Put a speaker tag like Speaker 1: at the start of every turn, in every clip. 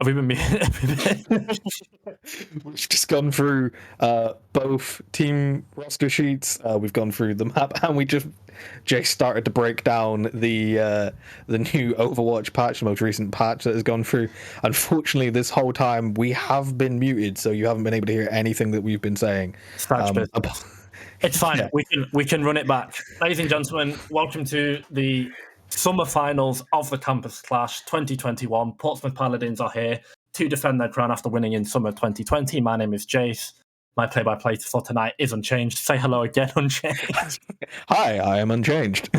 Speaker 1: Have we been muted?
Speaker 2: We've just gone through both team roster sheets. We've gone through the map, and Jay started to break down the new Overwatch patch, the most recent patch that has gone through. Unfortunately, this whole time we have been muted, so you haven't been able to hear anything that we've been saying.
Speaker 1: It's fine. Yeah. We can run it back. Ladies and gentlemen, welcome to the summer finals of the Campus Clash 2021. Portsmouth Paladins are here to defend their crown after winning in summer 2020. My name is Jace. My play-by-play for tonight is Unchanged. Say hello again, Unchanged.
Speaker 2: Hi, I am Unchanged.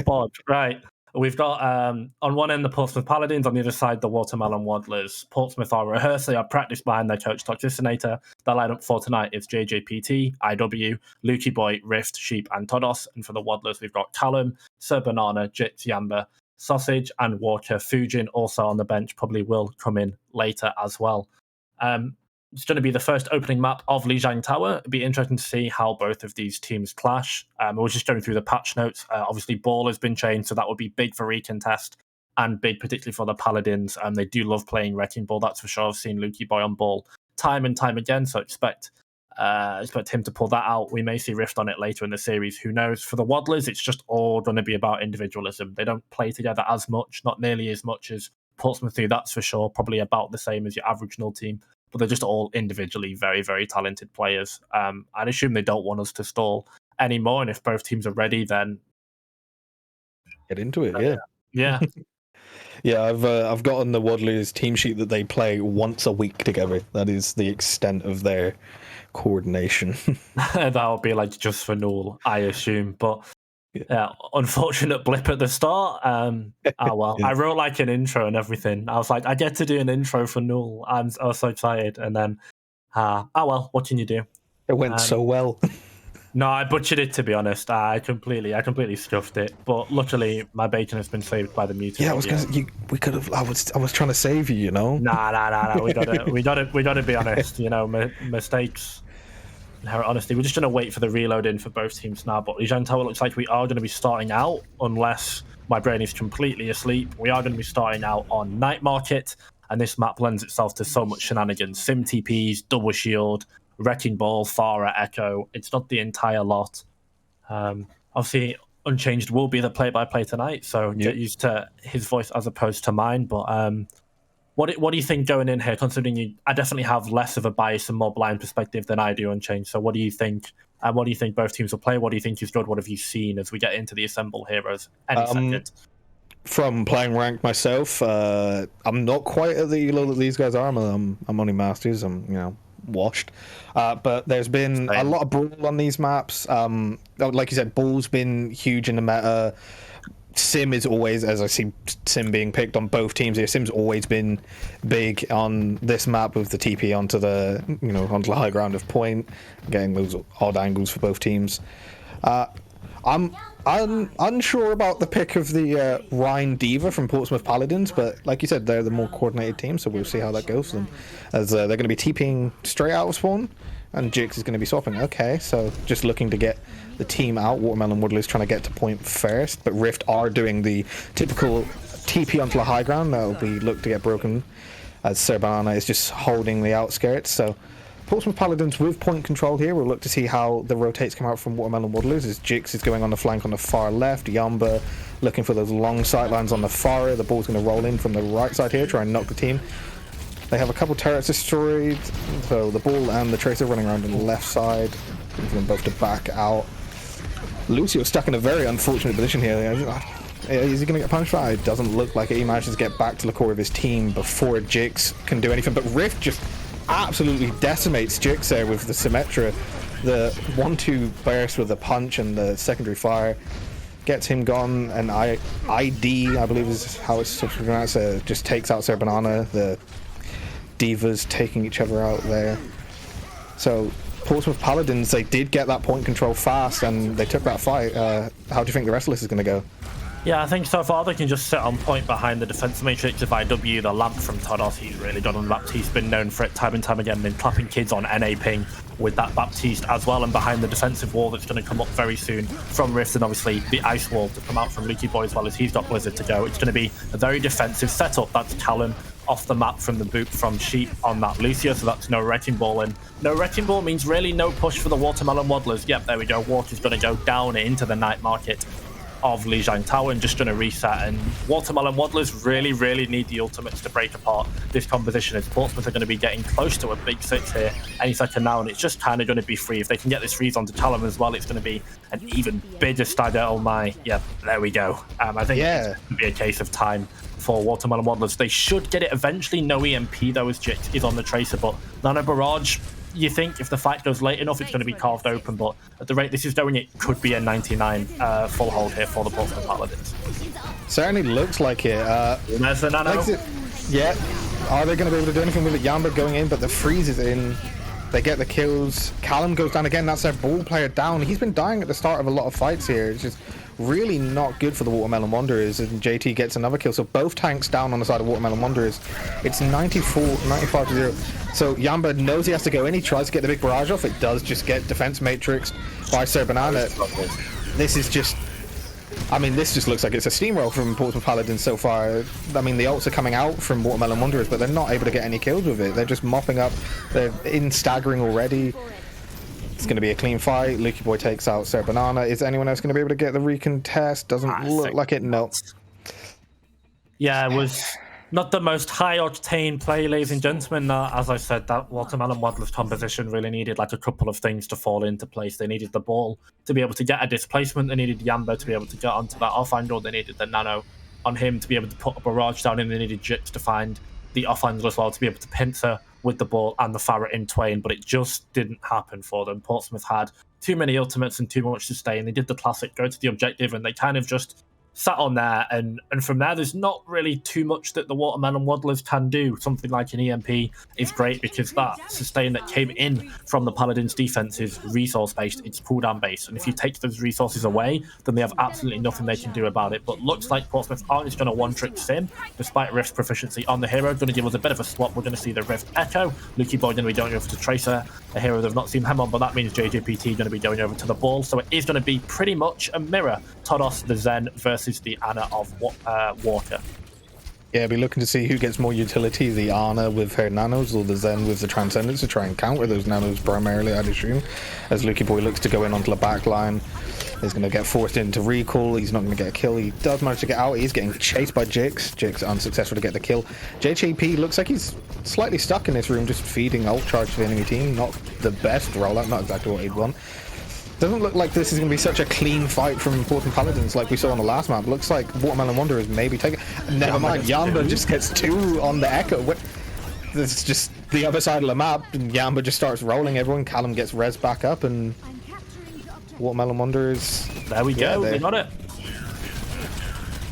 Speaker 1: Bod, right. We've got on one end the Portsmouth Paladins, on the other side the Watermelon Waddlers. Portsmouth are rehearsed, they are practiced behind their coach Toxicinator. The lineup for tonight is JJPT, IW, Lukey Boy, Rift, Sheep, and Todos. And for the Waddlers, we've got Callum, Sir Banana, Jits, Yamba, Sausage, and Walker. Fujin also on the bench, probably will come in later as well. It's going to be the first opening map of Lijiang Tower. It'd be interesting to see how both of these teams clash. I was just going through the patch notes. Obviously, Ball has been changed, so that would be big for Recontest and big particularly for the Paladins. They do love playing Wrecking Ball, that's for sure. I've seen Lukey Boy on Ball time and time again, so expect him to pull that out. We may see Rift on it later in the series. Who knows? For the Waddlers, it's just all going to be about individualism. They don't play together as much, not nearly as much as Portsmouth do, that's for sure. Probably about the same as your average null team. But they're just all individually very, very talented players. I'd assume they don't want us to stall anymore, and if both teams are ready, then
Speaker 2: get into it.
Speaker 1: Yeah.
Speaker 2: Yeah, I've got on the Waddlers team sheet that they play once a week together. That is the extent of their coordination.
Speaker 1: That'll be like just for null, I assume. But yeah, unfortunate blip at the start. Well, I wrote like an intro and everything. I was like, I get to do an intro for null. I was so excited, and then, well, what can you do?
Speaker 2: It went so well.
Speaker 1: No, I butchered it, to be honest. I completely stuffed it. But luckily, my bacon has been saved by the mutant.
Speaker 2: Yeah, I was we could have. I was trying to save you, you know.
Speaker 1: Nah. We gotta be honest. You know, mistakes. Honestly, we're just going to wait for the reload in for both teams now. But Lijiang Tower looks like we are going to be starting out, unless my brain is completely asleep. We are going to be starting out on Night Market, and this map lends itself to so much shenanigans. Sim TPs, double shield, Wrecking Ball, Farah, Echo. It's not the entire lot. Obviously, Unchanged will be the play-by-play tonight, so get used to his voice as opposed to mine. But what do you think going in here, considering I definitely have less of a bias and more blind perspective than I do Unchanged. So what do you think? And what do you think both teams will play? What do you think is good? What have you seen as we get into the Assemble Heroes any second?
Speaker 2: From playing ranked myself, I'm not quite at the level that these guys are. I'm only Masters. I'm washed. But there's been a lot of brawl on these maps. Like you said, Ball's been huge in the meta. Sim is always, as I see Sim being picked on both teams here, Sim's always been big on this map with the TP onto the high ground of point, getting those odd angles for both teams. I'm unsure about the pick of the Rhine Diva from Portsmouth Paladins, but like you said, they're the more coordinated team, so we'll see how that goes for them, as they're going to be TPing straight out of spawn, and Jix is going to be swapping. Okay, so just looking to get the team out. Watermelon Waddlers trying to get to point first, but Rift are doing the typical TP onto the high ground. That'll be looked to get broken, as Sir Banana is just holding the outskirts. So Portsmouth Paladins with point control here. We'll look to see how the rotates come out from Watermelon Waddlers, as Jix is going on the flank on the far left. Yamba looking for those long sight lines on the far. The ball's going to roll in from the right side here, try and knock the team. They have a couple turrets destroyed, so the Ball and the Tracer running around on the left side, for them both to back out. Lucio stuck in a very unfortunate position here. Is he going to get punished for it? It doesn't look like it. He manages to get back to the core of his team before Jix can do anything, but Rift just absolutely decimates Jix there with the Symmetra. The 1-2 burst with the punch and the secondary fire gets him gone, and ID, I believe is how it's pronounced, just takes out Sir Banana. The Divas taking each other out there. So Portsmouth Paladins, they did get that point control fast, and they took that fight. How do you think the rest of this is going to go?
Speaker 1: Yeah, I think so far they can just sit on point behind the defense matrix of IW. The lamp from Todos, he's really good on Baptiste. He's been known for it time and time again, been clapping kids on NA ping with that Baptiste as well, and behind the defensive wall that's going to come up very soon from Rift, and obviously the ice wall to come out from Lukey Boy as well, as he's got Blizzard to go. It's going to be a very defensive setup. That's Callum off the map from the boot from Sheep on that Lucio, so that's no Wrecking Ball. And no Wrecking Ball means really no push for the Watermelon Waddlers. Yep, there we go. Walker's going to go down into the night market of Lijiang Tower and just going to reset. And Watermelon Waddlers really, really need the ultimates to break apart this composition. And Portsmouth are going to be getting close to a big 6 here any second now, and it's just kind of going to be free. If they can get this freeze onto Callum as well, it's going to be an even bigger stagger. Oh my, yeah, there we go. I think it's going to be a case of time for Watermelon Waddlers. They should get it eventually. No EMP though, as Jix is on the Tracer, but Nano Barrage, you think if the fight goes late enough, it's going to be carved open, but at the rate this is going, it could be a 99 full hold here for the Portsmouth Paladins.
Speaker 2: Certainly looks like it.
Speaker 1: There's the Nano.
Speaker 2: Yeah. Are they going to be able to do anything with it? Yamba going in, but the freeze is in. They get the kills. Callum goes down again. That's their ball player down. He's been dying at the start of a lot of fights here. It's just really not good for the Watermelon Wanderers, and JT gets another kill. So both tanks down on the side of Watermelon Wanderers. It's 95 to 0. So Yamba knows he has to go in. He tries to get the big barrage off. It does just get defense matrixed by Sir Banana. This is just... I mean, this just looks like it's a steamroll from Portsmouth Paladins so far. I mean, the ults are coming out from Watermelon Wanderers, but they're not able to get any kills with it. They're just mopping up. They're in staggering already. It's going to be a clean fight. Lukey Boy takes out Sir Banana. Is anyone else going to be able to get the recontest? Doesn't look like it. No.
Speaker 1: Yeah, it was not the most high-octane play, ladies and gentlemen. As I said, that Watermelon Waddlers composition really needed like a couple of things to fall into place. They needed the ball to be able to get a displacement. They needed Yamba to be able to get onto that off angle. They needed the Nano on him to be able to put a barrage down, and they needed Jix to find the off angle as well to be able to pincer with the ball and the Farret in twain, but it just didn't happen for them. Portsmouth had too many ultimates and too much to stay, and they did the classic go to the objective, and they kind of just sat on there, and from there there's not really too much that the Watermelon Waddlers can do. Something like an EMP is great because that sustain that came in from the Paladins defense is resource based, it's cooldown based, and if you take those resources away, then they have absolutely nothing they can do about it. But looks like Portsmouth aren't just going to one-trick Sim despite Rift's proficiency on the hero. Going to give us a bit of a swap. We're going to see the Rift Echo. Lukey Boy going to be going over to Tracer, a hero they've not seen him on, but that means JJPT going to be going over to the ball, so it is going to be pretty much a mirror. Todos the Zen versus the Ana of Walker.
Speaker 2: Yeah, be looking to see who gets more utility, the Ana with her nanos or the Zen with the Transcendence, to try and counter those nanos primarily, I'd assume. As Lukey Boy looks to go in onto the back line, he's going to get forced into recall. He's not going to get a kill. He does manage to get out. He's getting chased by Jix. Jix unsuccessful to get the kill. JJP looks like he's slightly stuck in this room, just feeding ult charge to the enemy team. Not the best rollout, not exactly what he'd want. Doesn't look like this is going to be such a clean fight from Portsmouth Paladins like we saw on the last map. Looks like Watermelon Wanderers maybe take it. Never mind, Yamba just gets 2 on the Echo. This is just the other side of the map, and Yamba just starts rolling everyone. Callum gets res back up, and Watermelon Wanderers...
Speaker 1: There we go, they got it.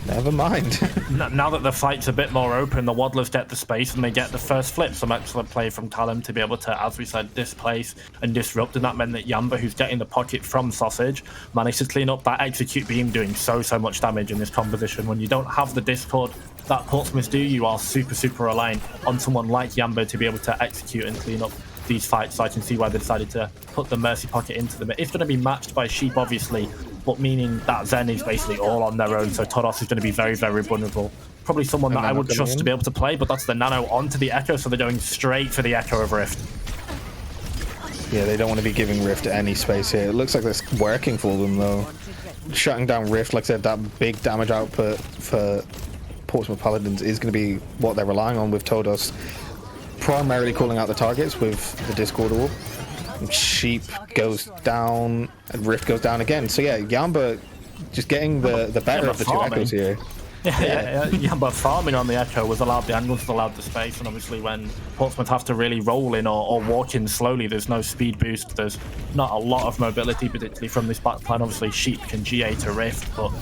Speaker 2: Never mind.
Speaker 1: Now that the fight's a bit more open, the Waddlers get the space and they get the first flip. Some excellent play from Callum to be able to, as we said, displace and disrupt, and that meant that Yamba, who's getting the pocket from Sausage, managed to clean up that execute beam, doing so much damage in this composition. When you don't have the Discord that Portsmouth do, you are super reliant on someone like Yamba to be able to execute and clean up these fights. So I can see why they decided to put the Mercy pocket into them. It's going to be matched by Sheep, obviously, but meaning that Zen is basically all on their own, so Todos is going to be very vulnerable. Probably someone that I would trust to be able to play, but that's the Nano onto the Echo, so they're going straight for the Echo of Rift.
Speaker 2: Yeah, they don't want to be giving Rift any space here. It looks like that's working for them, though. Shutting down Rift, like I said, that big damage output for Portsmouth Paladins is going to be what they're relying on, with Todos primarily calling out the targets with the Discord orb. Sheep goes down, and Rift goes down again. So yeah, Yamba just getting the better of the 2 Echoes here.
Speaker 1: Yeah, but farming on the Echo was allowed, the angles allowed the space, and obviously when Portsmouth have to really roll in or walk in slowly, there's no speed boost, there's not a lot of mobility, particularly from this backline. Obviously Sheep can GA to Rift, but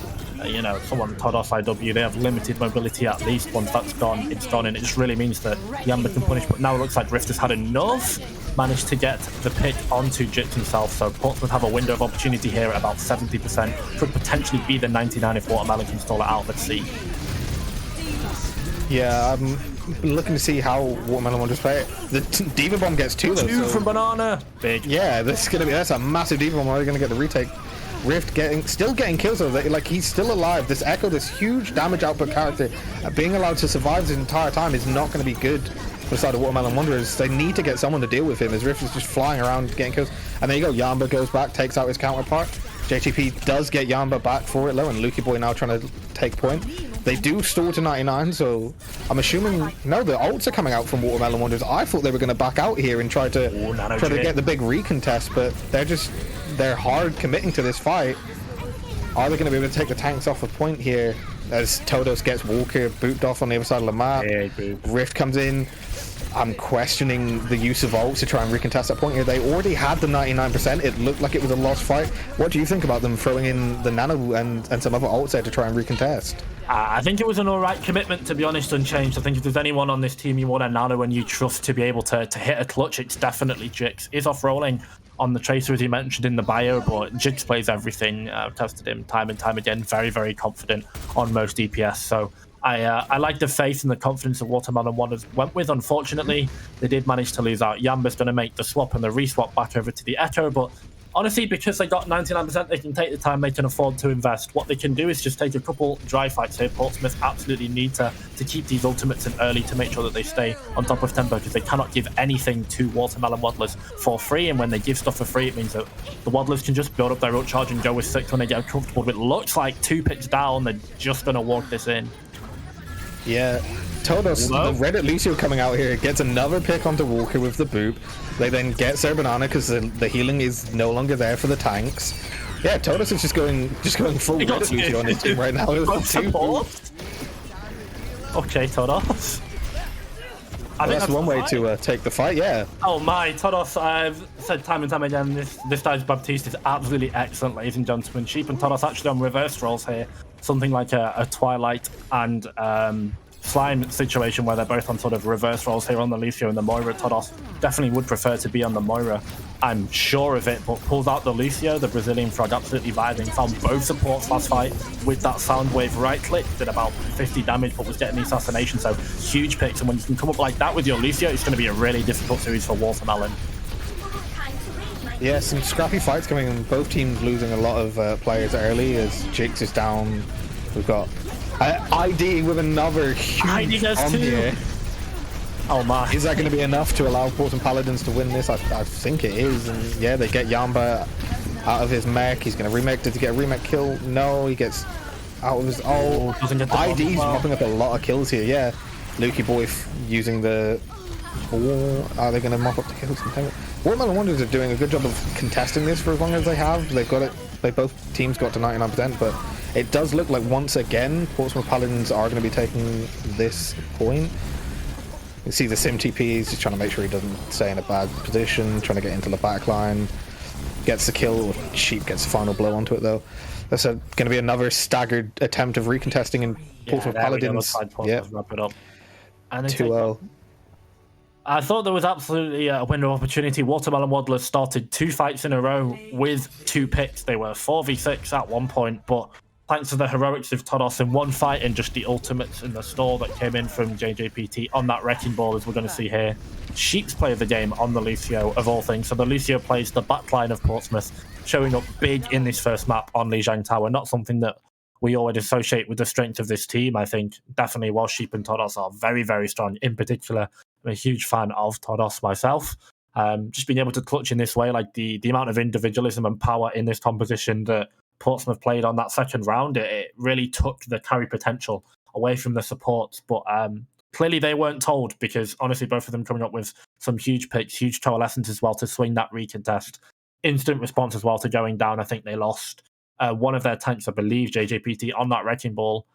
Speaker 1: you know, someone Todos IW, they have limited mobility at least. Once that's gone, it's gone, and it just really means that Yamba can punish, but now it looks like Rift has had enough, managed to get the pick onto Jix himself, so Portsmouth have a window of opportunity here at about 70%, could potentially be the 99 if Watermelon can stall it out. Let's see.
Speaker 2: Yeah, I'm looking to see how Watermelon will just play it. The Diva Bomb gets 2 though.
Speaker 1: 2 from Banana. Big.
Speaker 2: Yeah, that's a massive Diva Bomb. Are they going to get the retake? Rift still getting kills though. Like, he's still alive. This Echo, this huge damage output character, being allowed to survive this entire time is not going to be good for the side of Watermelon Wanderers. They need to get someone to deal with him as Rift is just flying around getting kills. And there you go, Yamba goes back, takes out his counterpart. JTP does get Yamba back for it though, and Lukey Boy now trying to take point. They do stall to 99, so I'm assuming no, the ults are coming out from Watermelon Wanderers. I thought they were going to back out here and try to get the big recontest, but they're hard committing to this fight. Are they going to be able to take the tanks off a point here as Todos gets Walker booped off on the other side of the map? Rift comes in. I'm questioning the use of ults to try and recontest that point here. They already had the 99%. It looked like it was a lost fight. What do you think about them throwing in the Nano and some other ults there to try and recontest?
Speaker 1: I think it was an alright commitment, to be honest, Unchanged. I think if there's anyone on this team you want a Nano and you trust to be able to hit a clutch, it's definitely Jix. He's off rolling on the Tracer, as he mentioned in the bio, but Jix plays everything. I've tested him time and time again. Very, very confident on most DPS. So I like the faith and the confidence that Watermelon Wanderers went with. Unfortunately, they did manage to lose out. Yamba's going to make the swap and the reswap back over to the Echo, but honestly, because they got 99%, they can take the time, they can afford to invest. What they can do is just take a couple dry fights here. Portsmouth absolutely need to keep these ultimates in early to make sure that they stay on top of tempo, because they cannot give anything to Watermelon Waddlers for free, and when they give stuff for free, it means that the Waddlers can just build up their ult charge and go with 6 when they get comfortable. But it looks like 2 picks down, they're just going to walk this in.
Speaker 2: Yeah, Todos, the Reddit Lucio coming out here, gets another pick onto Walker with the boop. They then get Sir Banana because the healing is no longer there for the tanks. Yeah, Todos is just going full Reddit Lucio on his team right now.
Speaker 1: Okay, Todos.
Speaker 2: Well, that's one way to take the fight, yeah.
Speaker 1: Oh my, Todos, I've said time and time again, this guy's Baptiste is absolutely excellent, ladies and gentlemen. Sheep and Todos actually on reverse roles here. Something like a Twilight and Slime situation where they're both on sort of reverse roles here on the Lucio and the Moira. Todos definitely would prefer to be on the Moira, I'm sure of it, but pulls out the Lucio, the Brazilian frog, absolutely vibing. Found both supports last fight with that Soundwave right click, did about 50 damage, but was getting the assassination, so huge picks. And when you can come up like that with your Lucio, it's going to be a really difficult series for Watermelon.
Speaker 2: Yeah, some scrappy fights coming in. Both teams losing a lot of players early as Jix is down. We've got ID with another huge bomb here.
Speaker 1: Oh my.
Speaker 2: Is that going to be enough to allow Portsmouth Paladins to win this? I think it is. And yeah, they get Yamba out of his mech. He's going to remake. Did he get a remake kill? No, he gets out of his... Oh, ID's mopping up a lot of kills here, yeah. Lukey Boy using the... Are they going to mop up the kills? Watermelon Wanderers are doing a good job of contesting this for as long as they have. They've got it. Both teams got to 99%, but it does look like once again Portsmouth Paladins are going to be taking this point. You see the Sim TP, he's just trying to make sure he doesn't stay in a bad position, trying to get into the back line. Gets the kill, Sheep gets the final blow onto it though. That's going to be another staggered attempt of recontesting in Portsmouth Paladins.
Speaker 1: Yeah, wrap it up. And
Speaker 2: 2-0.
Speaker 1: I thought there was absolutely a window of opportunity. Watermelon Waddlers started 2 fights in a row with 2 picks. They were 4v6 at one point, but thanks to the heroics of Todos in one fight and just the ultimates in the store that came in from JJPT on that wrecking ball, as we're going to see here. Sheep's play of the game on the Lucio, of all things. So the Lucio plays the backline of Portsmouth, showing up big in this first map on Lijiang Tower. Not something that we always associate with the strength of this team. I think definitely while Sheep and Todos are very, very strong, in particular, I'm a huge fan of Todos myself. Just being able to clutch in this way, like the amount of individualism and power in this composition that Portsmouth played on that second round, it really took the carry potential away from the supports. But clearly they weren't told, because honestly, both of them coming up with some huge picks, huge coalescence as well to swing that recontest. Instant response as well to going down. I think they lost one of their tanks, I believe, JJPT, on that wrecking ball.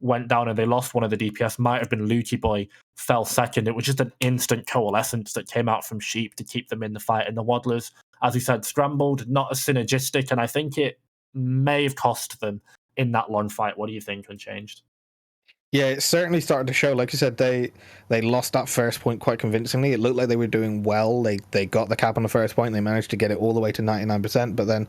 Speaker 1: Went down and they lost one of the DPS. Might have been Lukey Boy, fell second. It was just an instant coalescence that came out from Sheep to keep them in the fight. And the Waddlers, as he said, scrambled, not as synergistic, and I think it may have cost them in that long fight. What do you think, Unchanged?
Speaker 2: Yeah, it certainly started to show. Like you said, they lost that first point quite convincingly. It looked like they were doing well. They got the cap on the first point. They managed to get it all the way to 99%, but then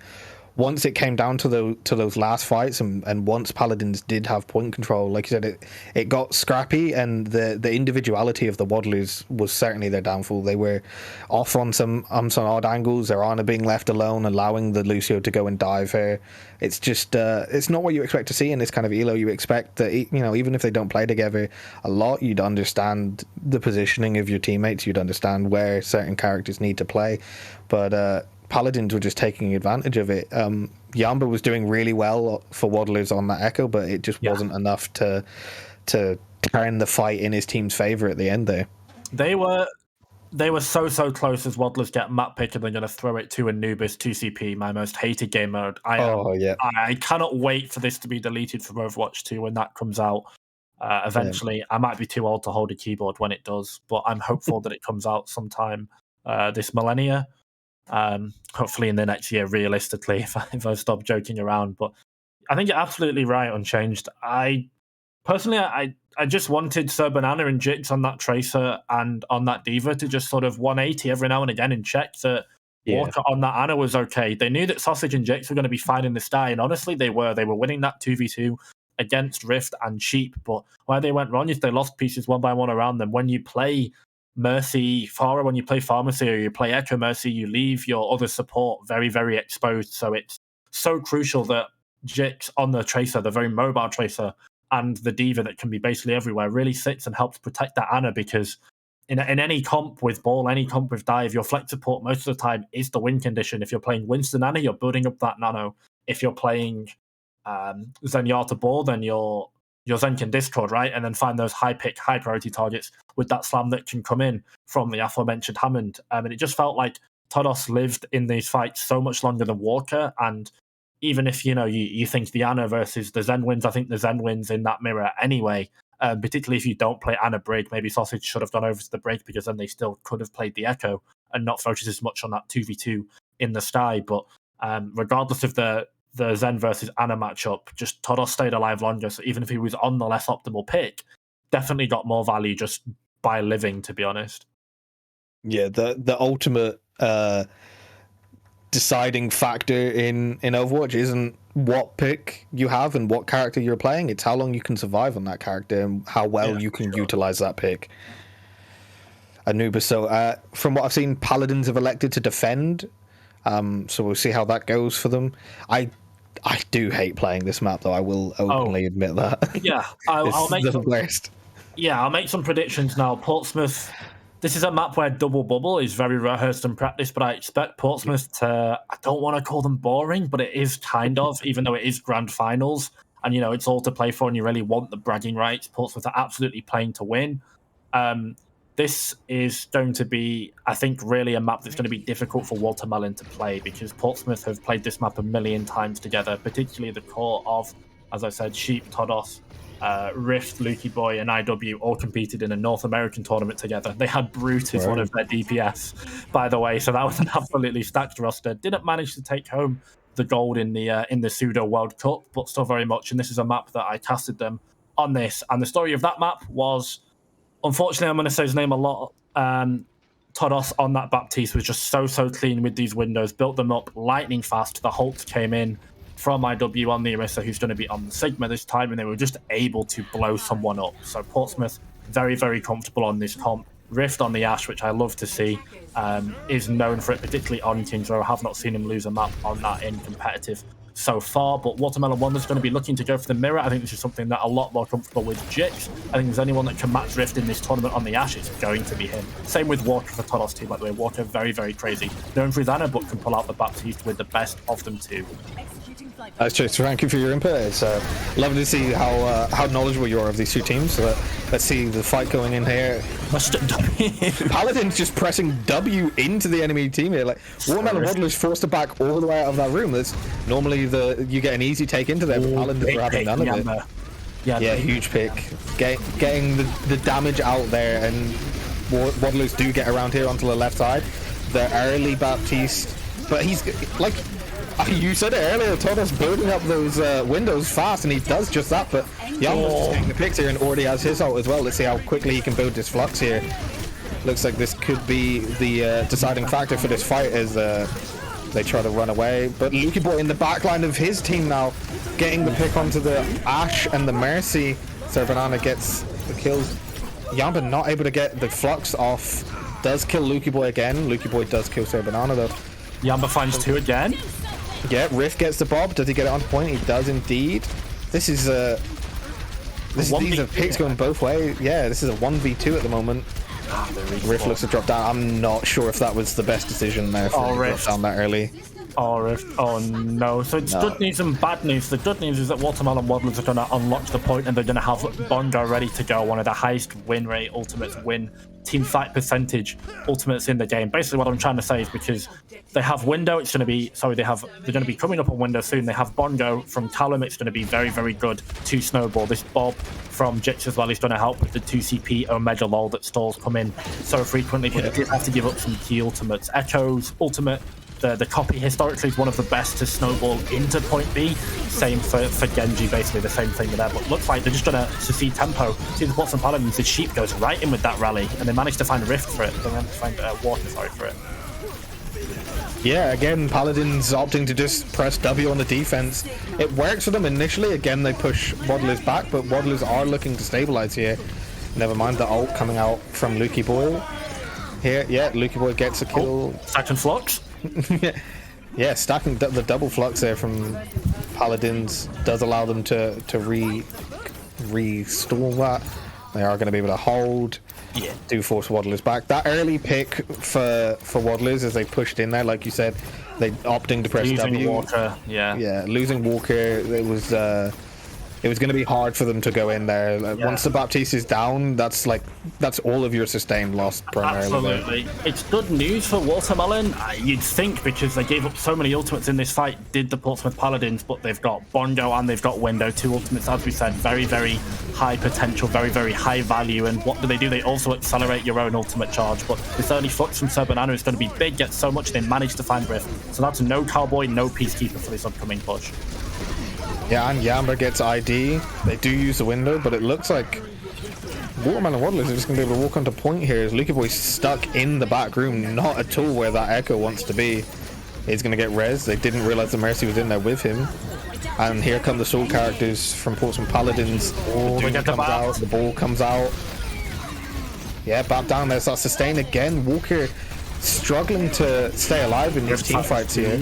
Speaker 2: once it came down to those last fights, and once Paladins did have point control, like you said, it got scrappy, and the individuality of the Waddlers was certainly their downfall. They were off on some odd angles. Their Ana being left alone, allowing the Lucio to go and dive her. It's just it's not what you expect to see in this kind of elo. You expect that, you know, even if they don't play together a lot, you'd understand the positioning of your teammates. You'd understand where certain characters need to play, but Paladins were just taking advantage of it. Yamba was doing really well for Waddlers on that Echo, but it just wasn't enough to turn the fight in his team's favor at the end there.
Speaker 1: They were so close as Waddlers get map pick, and they're going to throw it to Anubis 2CP, my most hated game mode. I cannot wait for this to be deleted from Overwatch 2 when that comes out. Eventually, I might be too old to hold a keyboard when it does, but I'm hopeful that it comes out sometime this millennia. Hopefully in the next year, realistically, if I stop joking around. But I think you're absolutely right, Unchanged. I just wanted Sir Banana and Jix on that Tracer and on that Diva to just sort of 180 every now and again and check that Walker on that Ana was okay. They knew that Sausage and Jix were going to be fine in the sky, and honestly, they were. They were winning that 2v2 against Rift and Sheep, but where they went wrong is they lost pieces one by one around them. When you play Mercy Farah, when you play Pharmacy or you play Echo Mercy, you leave your other support very, very exposed. So it's so crucial that Jix on the Tracer, the very mobile Tracer, and the Diva that can be basically everywhere, really sits and helps protect that Ana, because in any comp with ball, any comp with dive, your flex support most of the time is the win condition. If you're playing Winston Ana, you're building up that nano. If you're playing Zenyatta ball, then your Zen can discord, right? And then find those high pick, high priority targets with that slam that can come in from the aforementioned Hammond. And it just felt like Todos lived in these fights so much longer than Walker. And even if, you think the Ana versus the Zen wins, I think the Zen wins in that mirror anyway. Particularly if you don't play Ana Brig, maybe Sausage should have gone over to the Brig, because then they still could have played the Echo and not focused as much on that 2v2 in the sky. But regardless of the Zen versus Ana matchup, just Todos stayed alive longer. So even if he was on the less optimal pick, definitely got more value just by living, to be honest.
Speaker 2: Yeah, the ultimate deciding factor in Overwatch isn't what pick you have and what character you're playing. It's how long you can survive on that character and how well you can utilize that pick. Anubis. So from what I've seen, Paladins have elected to defend. So we'll see how that goes for them. I do hate playing this map, though. I will openly admit that.
Speaker 1: Yeah, I'll make some predictions now. Portsmouth. This is a map where double bubble is very rehearsed and practiced, but I expect Portsmouth to, I don't want to call them boring, but it is kind of, even though it is grand finals, and, it's all to play for, and you really want the bragging rights. Portsmouth are absolutely playing to win. This is going to be, I think, really a map that's going to be difficult for Watermelon to play, because Portsmouth have played this map a million times together, particularly the core of, as I said, Sheep, Todos, Rift, Lukey Boy, and IW all competed in a North American tournament together. They had Brute as one of their DPS, by the way, so that was an absolutely stacked roster. Didn't manage to take home the gold in the Pseudo World Cup, but still very much, and this is a map that I casted them on this. And the story of that map was, unfortunately, I'm going to say his name a lot. Todos on that Baptiste was just so clean with these windows, built them up lightning fast. The Hulk came in from IW on the Orisa, who's going to be on the Sigma this time, and they were just able to blow someone up. So Portsmouth, very, very comfortable on this comp. Rift on the Ash, which I love to see, is known for it, particularly on Kings Row. I have not seen him lose a map on that in competitive so far, but Watermelon Wonder's going to be looking to go for the mirror. I think this is something that a lot more comfortable with Jix. I think there's anyone that can match Rift in this tournament on the Ash, it's going to be him. Same with Walker for Todos too, by the way. Walker, very, very crazy. Known for his Ana, but can pull out the Baptiste with the best of them too.
Speaker 2: That's true. So thank you for your input. It's lovely to see how knowledgeable you are of these two teams. So let's see the fight going in here. Paladin's just pressing W into the enemy team here. Like, Watermelon Waddler's forced to back all the way out of that room. That's normally you get an easy take into there, but Paladins are having none of it. Yeah, huge pick. Getting the damage out there, and Waddlers do get around here onto the left side. The early Baptiste, but he's like, you said it earlier, Todos building up those windows fast, and he does just that, but Yama's just taking the picks here and already has his ult as well. Let's see how quickly he can build this flux here. Looks like this could be the deciding factor for this fight, as They try to run away, but Luki Boy in the backline of his team now, getting the pick onto the Ashe and the Mercy. So Banana gets the kills. Yamba not able to get the Flux off. Does kill Luki Boy again. Luki Boy does kill Sir Banana though.
Speaker 1: Yamba finds 2 again.
Speaker 2: Yeah, Rift gets the bob. Does he get it on point? He does indeed. This is these are picks going both ways. Yeah, this is a 1v2 at the moment. Rift looks to drop down. I'm not sure if that was the best decision there for him to drop down that early.
Speaker 1: Oh, Rift. Oh, no. So it's good news and bad news. The good news is that Watermelon Waddlers are going to unlock the point and they're going to have Bongo ready to go. One of the highest win rate ultimates, win team fight percentage ultimates in the game. Basically, what I'm trying to say is because they have Window, it's going to be, sorry, they're going to be coming up on Window soon. They have Bongo from Callum. It's going to be very, very good to snowball. This Bob from Jix as well is going to help with the 2CP Omega LOL that stalls come in so frequently, but they did have to give up some key ultimates. Echo's ultimate, the copy historically is one of the best to snowball into point B. Same for Genji, basically the same thing with there. But looks like they're just gonna secede tempo. See the Bots and Paladins, the Sheep goes right in with that rally, and they managed to find a Rift for it. They managed to find water, sorry, for it.
Speaker 2: Yeah, again, Paladins opting to just press W on the defense. It works for them initially. Again, they push Waddlers back, but Waddlers are looking to stabilize here. Never mind the ult coming out from Luki Boy. Here, yeah, Luki Boy gets a kill.
Speaker 1: Second Flux.
Speaker 2: Yeah, stacking the double Flux there from Paladins does allow them to restall that. They are going to be able to hold. Yeah, do force Waddlers back. That early pick for Waddlers as they pushed in there, like you said, they opting to press
Speaker 1: losing
Speaker 2: W.
Speaker 1: Walker, yeah,
Speaker 2: losing Walker. It was going to be hard for them to go in there. Once the Baptiste is down, that's all of your sustained loss primarily.
Speaker 1: Absolutely. There. It's good news for Watermelon, you'd think, because they gave up so many ultimates in this fight, did the Portsmouth Paladins, but they've got Bongo and they've got Window, 2 ultimates, as we said, very, very high potential, very, very high value. And what do? They also accelerate your own ultimate charge, but this early Flux from Sir Banana is going to be big, gets so much they managed to find Rift. So that's no Cowboy, no Peacekeeper for this upcoming push.
Speaker 2: Yeah, and Yamba gets ID. They do use the Window, but it looks like Watermelon Waddlers are just going to be able to walk onto point here as Luki Boy's stuck in the back room, not at all where that Echo wants to be. He's going to get res. They didn't realize the Mercy was in there with him. And here come the soul characters from Portsmouth Paladins.
Speaker 1: Oh,
Speaker 2: the Doom comes out, the ball comes out. Yeah, back down. There's that sustain again. Walker struggling to stay alive in these team fights here.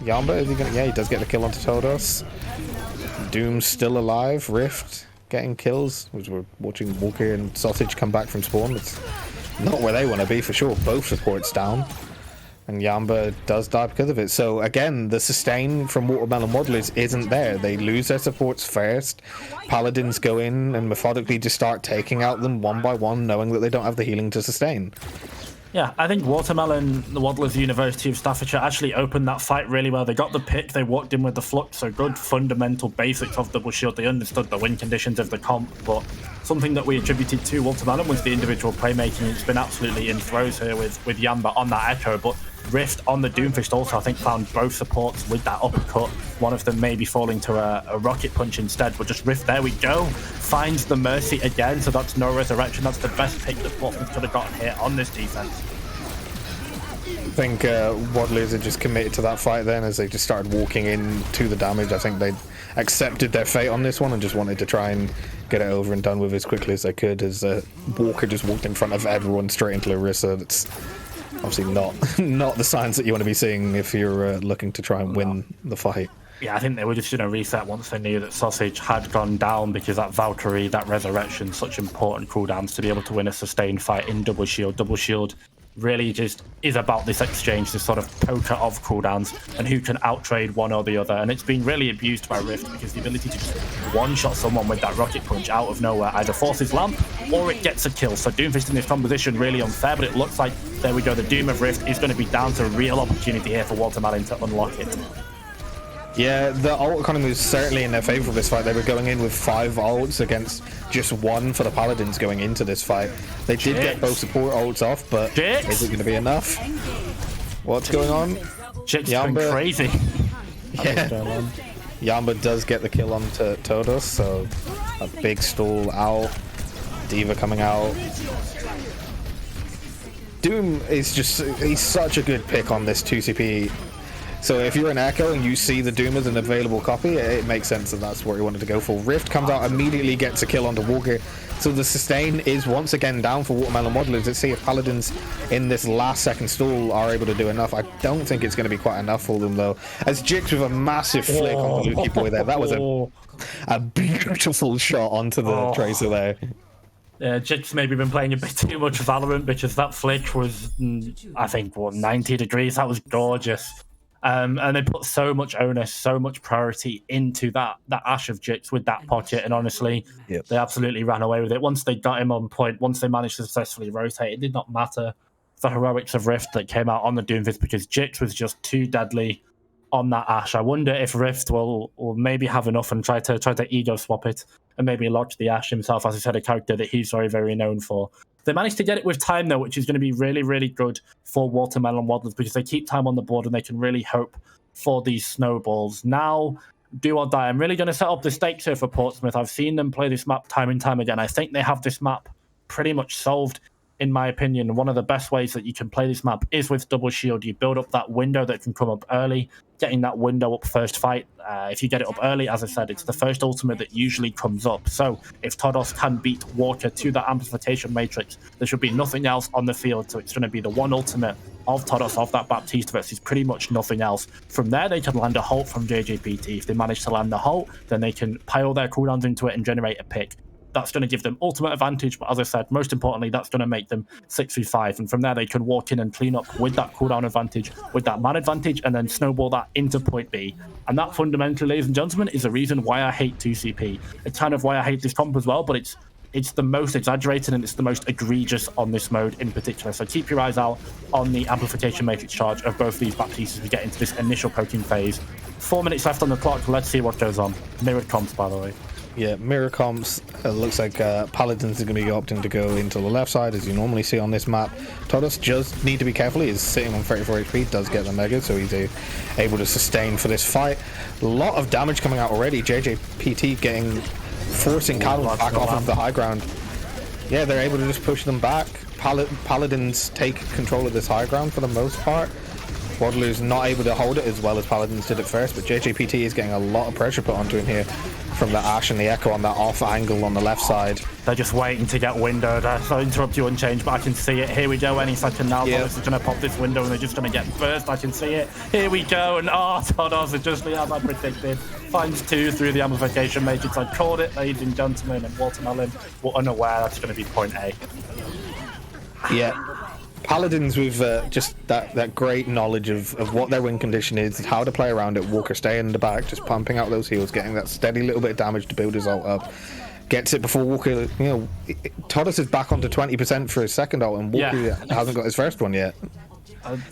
Speaker 2: Yamba, is he gonna? Yeah, he does get the kill onto Todos. Doom's still alive. Rift getting kills. We're watching Walker and Sausage come back from spawn. It's not where they want to be for sure. Both supports down. And Yamba does die because of it. So again, the sustain from Watermelon Waddlers isn't there. They lose their supports first. Paladins go in and methodically just start taking out them one by one, knowing that they don't have the healing to sustain.
Speaker 1: Yeah, I think Watermelon, the Waddlers University of Staffordshire, actually opened that fight really well. They got the pick, they walked in with the Flux, so good fundamental basics of double shield. They understood the win conditions of the comp, but something that we attributed to Watermelon was the individual playmaking. It's been absolutely in throws here with Yamba on that Echo, but Rift on the Doomfist also, I think, found both supports with that uppercut. One of them maybe falling to a rocket punch instead, but just Rift, there we go. Finds the Mercy again, so that's no resurrection. That's the best pick that Portsmouth could have gotten here on this defense.
Speaker 2: I think Waddlers are just committed to that fight then as they just started walking in to the damage. I think they accepted their fate on this one and just wanted to try and get it over and done with as quickly as they could, as Walker just walked in front of everyone straight into Larissa. That's obviously not the signs that you want to be seeing if you're looking to try and win the fight.
Speaker 1: Yeah, I think they were just going to reset once they knew that Sausage had gone down, because that Valkyrie, that Resurrection, such important cooldowns to be able to win a sustained fight in double shield. Double shield really just is about this exchange, this sort of poker of cooldowns and who can outtrade one or the other. And it's been really abused by Rift, because the ability to just one-shot someone with that rocket punch out of nowhere either forces lamp or it gets a kill. So Doomfist in this composition really unfair, but it looks like, there we go, the Doom of Rift is going to be down to a real opportunity here for Watermelon to unlock it.
Speaker 2: Yeah, the ult economy was certainly in their favor for this fight. They were going in with 5 ults against just 1 for the Paladins going into this fight. They did get both support ults off, but is it going to be enough? What's going on?
Speaker 1: Jix going crazy.
Speaker 2: Yeah, Yamba does get the kill onto Todos, so a big stall out. Diva coming out. Doom is he's such a good pick on this 2CP. So if you're an Echo and you see the Doom as an available copy, it makes sense that that's what you wanted to go for. Rift comes out, immediately gets a kill onto Walker. So the sustain is once again down for Watermelon Waddlers. Let's see if Paladins in this last second stall are able to do enough. I don't think it's going to be quite enough for them though. As Jix with a massive flick on the Lukey boy there. That was a beautiful shot onto the Tracer there.
Speaker 1: Yeah, Jix maybe been playing a bit too much Valorant because that flick was, I think, what, 90 degrees. That was gorgeous. And they put so much onus, so much priority into that Ash of Jix with that pocket, and honestly, they absolutely ran away with it. Once they got him on point, once they managed to successfully rotate, it did not matter the heroics of Rift that came out on the Doomfist because Jix was just too deadly on that Ash. I wonder if Rift will maybe have enough and try to ego swap it and maybe launch the Ash himself, as I said, a character that he's very, very known for. They managed to get it with time, though, which is going to be really, really good for Watermelon Waddlers because they keep time on the board and they can really hope for these snowballs. Now, do or die. I'm really going to set up the stakes here for Portsmouth. I've seen them play this map time and time again. I think they have this map pretty much solved, in my opinion. One of the best ways that you can play this map is with double shield. You build up that window that can come up early, getting that window up first fight. If you get it up early, as I said, it's the first ultimate that usually comes up. So if Todos can beat Walker to that amplification matrix, there should be nothing else on the field. So it's going to be the one ultimate of Todos, of that Baptiste versus pretty much nothing else. From there, they can land a Halt from JJPT. If they manage to land the Halt, then they can pile their cooldowns into it and generate a pick. That's going to give them ultimate advantage, but as I said, most importantly, that's going to make them 6v5, and from there they can walk in and clean up with that cooldown advantage, with that man advantage, and then snowball that into point B. And that fundamentally, ladies and gentlemen, is the reason why I hate 2CP. It's kind of why I hate this comp as well, but it's the most exaggerated and it's the most egregious on this mode in particular. So keep your eyes out on the amplification matrix charge of both these Baptistes as we get into this initial poking phase. 4 minutes left on the clock. Let's see what goes on. Mirrored comps, by the way.
Speaker 2: Yeah, mirror comps. Looks like Paladins are going to be opting to go into the left side, as you normally see on this map. Todos just need to be careful. He is sitting on 34 HP, does get the Mega, so he's able to sustain for this fight. A lot of damage coming out already. JJPT forcing Callum back off of the high ground. Yeah, they're able to just push them back. Paladins take control of this high ground for the most part. Waddler's not able to hold it as well as Paladins did at first, but JJPT is getting a lot of pressure put onto him here from the Ash and the Echo on that off angle on the left side.
Speaker 1: They're just waiting to get windowed. I'll interrupt you Unchanged, but I can see it. Here we go, any second now. Todos is going to pop this window and they're just going to get burst. I can see it. Here we go, and Todos are just as I predicted. Finds 2 through the amplification matrix. I called it, ladies and gentlemen, and Watermelon were unaware that's going to be point A.
Speaker 2: Yeah. Paladins with just that great knowledge of what their win condition is, how to play around it. Walker staying in the back, just pumping out those heals, getting that steady little bit of damage to build his ult up. Gets it before Walker, Todos is back onto 20% for his second ult, and Walker hasn't got his first one yet.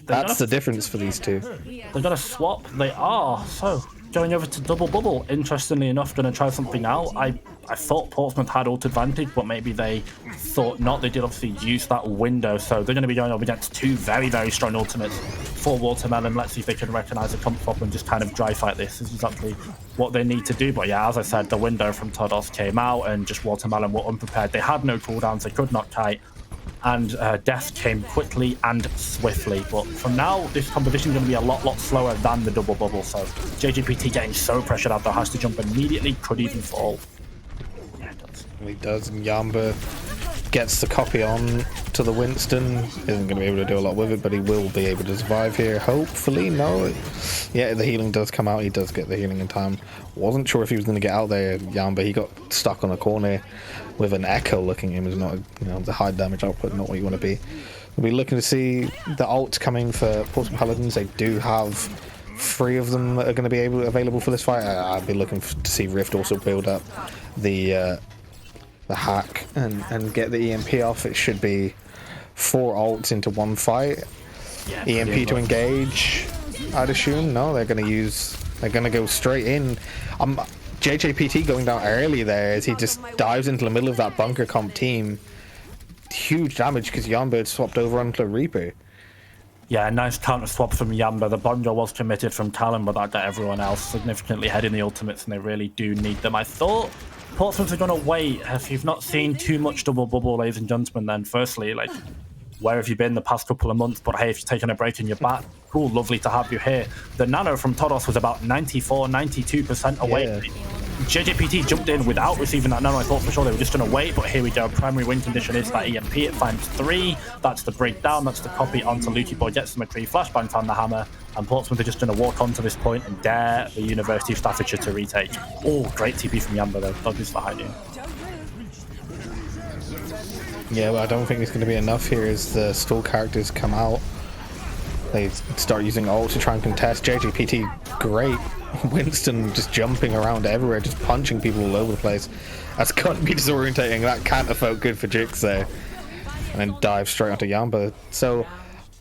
Speaker 2: That's the difference for these two.
Speaker 1: They're going to swap. They are. So, going over to double bubble. Interestingly enough, going to try something out. I thought Portsmouth had ult advantage, but maybe they thought not. They did obviously use that window. So they're going to be going up against 2 very, very strong ultimates for Watermelon. Let's see if they can recognize a comp swap and just kind of dry fight this. This is exactly what they need to do. But yeah, as I said, the window from Todos came out and just Watermelon were unprepared. They had no cooldowns. They could not kite. And death came quickly and swiftly. But from now, this competition is going to be a lot slower than the double bubble. So JGPT getting so pressured out there, has to jump immediately, could even fall. Yeah, it does.
Speaker 2: He does, and Yamba gets the copy on to the Winston. Isn't going to be able to do a lot with it, but he will be able to survive here. Hopefully, no. Yeah, the healing does come out. He does get the healing in time. Wasn't sure if he was going to get out there, Yamba. He got stuck on a corner with an Echo looking at him as not, the high damage output, not what you want to be. We'll be looking to see the ults coming for Portsmouth Paladins. They do have 3 of them that are going to be available for this fight. I'd be looking to see Rift also build up the hack and get the EMP off. It should be 4 ults into 1 fight.
Speaker 1: Yeah,
Speaker 2: EMP to engage, I'd assume. No, they're going to go straight in. JJPT going down early there as he just dives into the middle of that bunker comp team. Huge damage because Yamba swapped over onto Reaper.
Speaker 1: Yeah, nice counter swap from Yamba. The Bongo was committed from Callum, but that got everyone else significantly ahead in the ultimates, and they really do need them. I thought Portsmouth are going to wait. If you've not seen too much double bubble, ladies and gentlemen, then firstly, where have you been the past couple of months? But hey, if you're taking a break and you're back, cool, lovely to have you here. The nano from Todos was about 94, 92% away.
Speaker 2: Yeah.
Speaker 1: JJPT jumped in without receiving that nano. I thought for sure they were just going to wait, but here we go. Primary win condition is that EMP. It finds 3. That's the breakdown. That's the copy onto Lukey Boy. Gets the McCree. Flashbang found the hammer. And Portsmouth are just going to walk on to this point and dare the University of Staffordshire to retake. Oh, great TP from Yamba, though. Dog is behind you.
Speaker 2: Yeah, well, I don't think it's going to be enough here as the stall characters come out. They start using ult to try and contest. JJPT, great. Winston just jumping around everywhere, just punching people all over the place. That's got to be disorientating. That can't have felt good for Jix there. And then dive straight onto Yamba. So,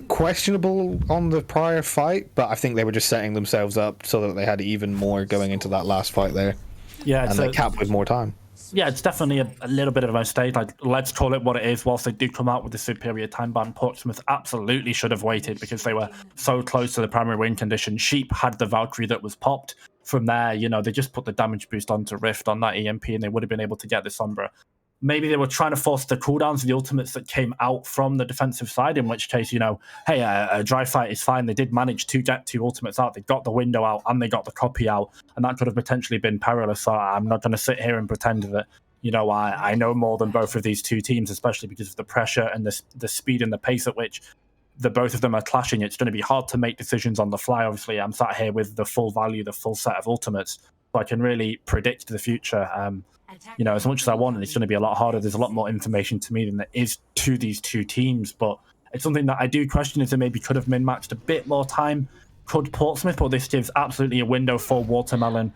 Speaker 2: questionable on the prior fight, but I think they were just setting themselves up so that they had even more going into that last fight there.
Speaker 1: Yeah,
Speaker 2: and they capped with more time.
Speaker 1: Yeah, it's definitely a little bit of a mistake. Like, let's call it what it is. Whilst they do come out with the superior time ban, Portsmouth absolutely should have waited because they were so close to the primary win condition. Sheep had the Valkyrie that was popped. From there, you know, they just put the damage boost onto Rift on that EMP and they would have been able to get the Sombra. Maybe they were trying to force the cooldowns, the ultimates that came out from the defensive side, in which case, you know, hey, a dry fight is fine. They did manage to get 2 ultimates out. They got the window out and they got the copy out, and that could have potentially been perilous. So I'm not going to sit here and pretend that, you know, I know more than both of these 2 teams, especially because of the pressure and the speed and the pace at which the both of them are clashing. It's going to be hard to make decisions on the fly. Obviously, I'm sat here with the full value, the full set of ultimates, so I can really predict the future. You know, as much as I want, it's going to be a lot harder. There's a lot more information to me than there is to these 2 teams, but it's something that I do question if they maybe could have min-maxed a bit more time. Could Portsmouth, but this gives absolutely a window for Watermelon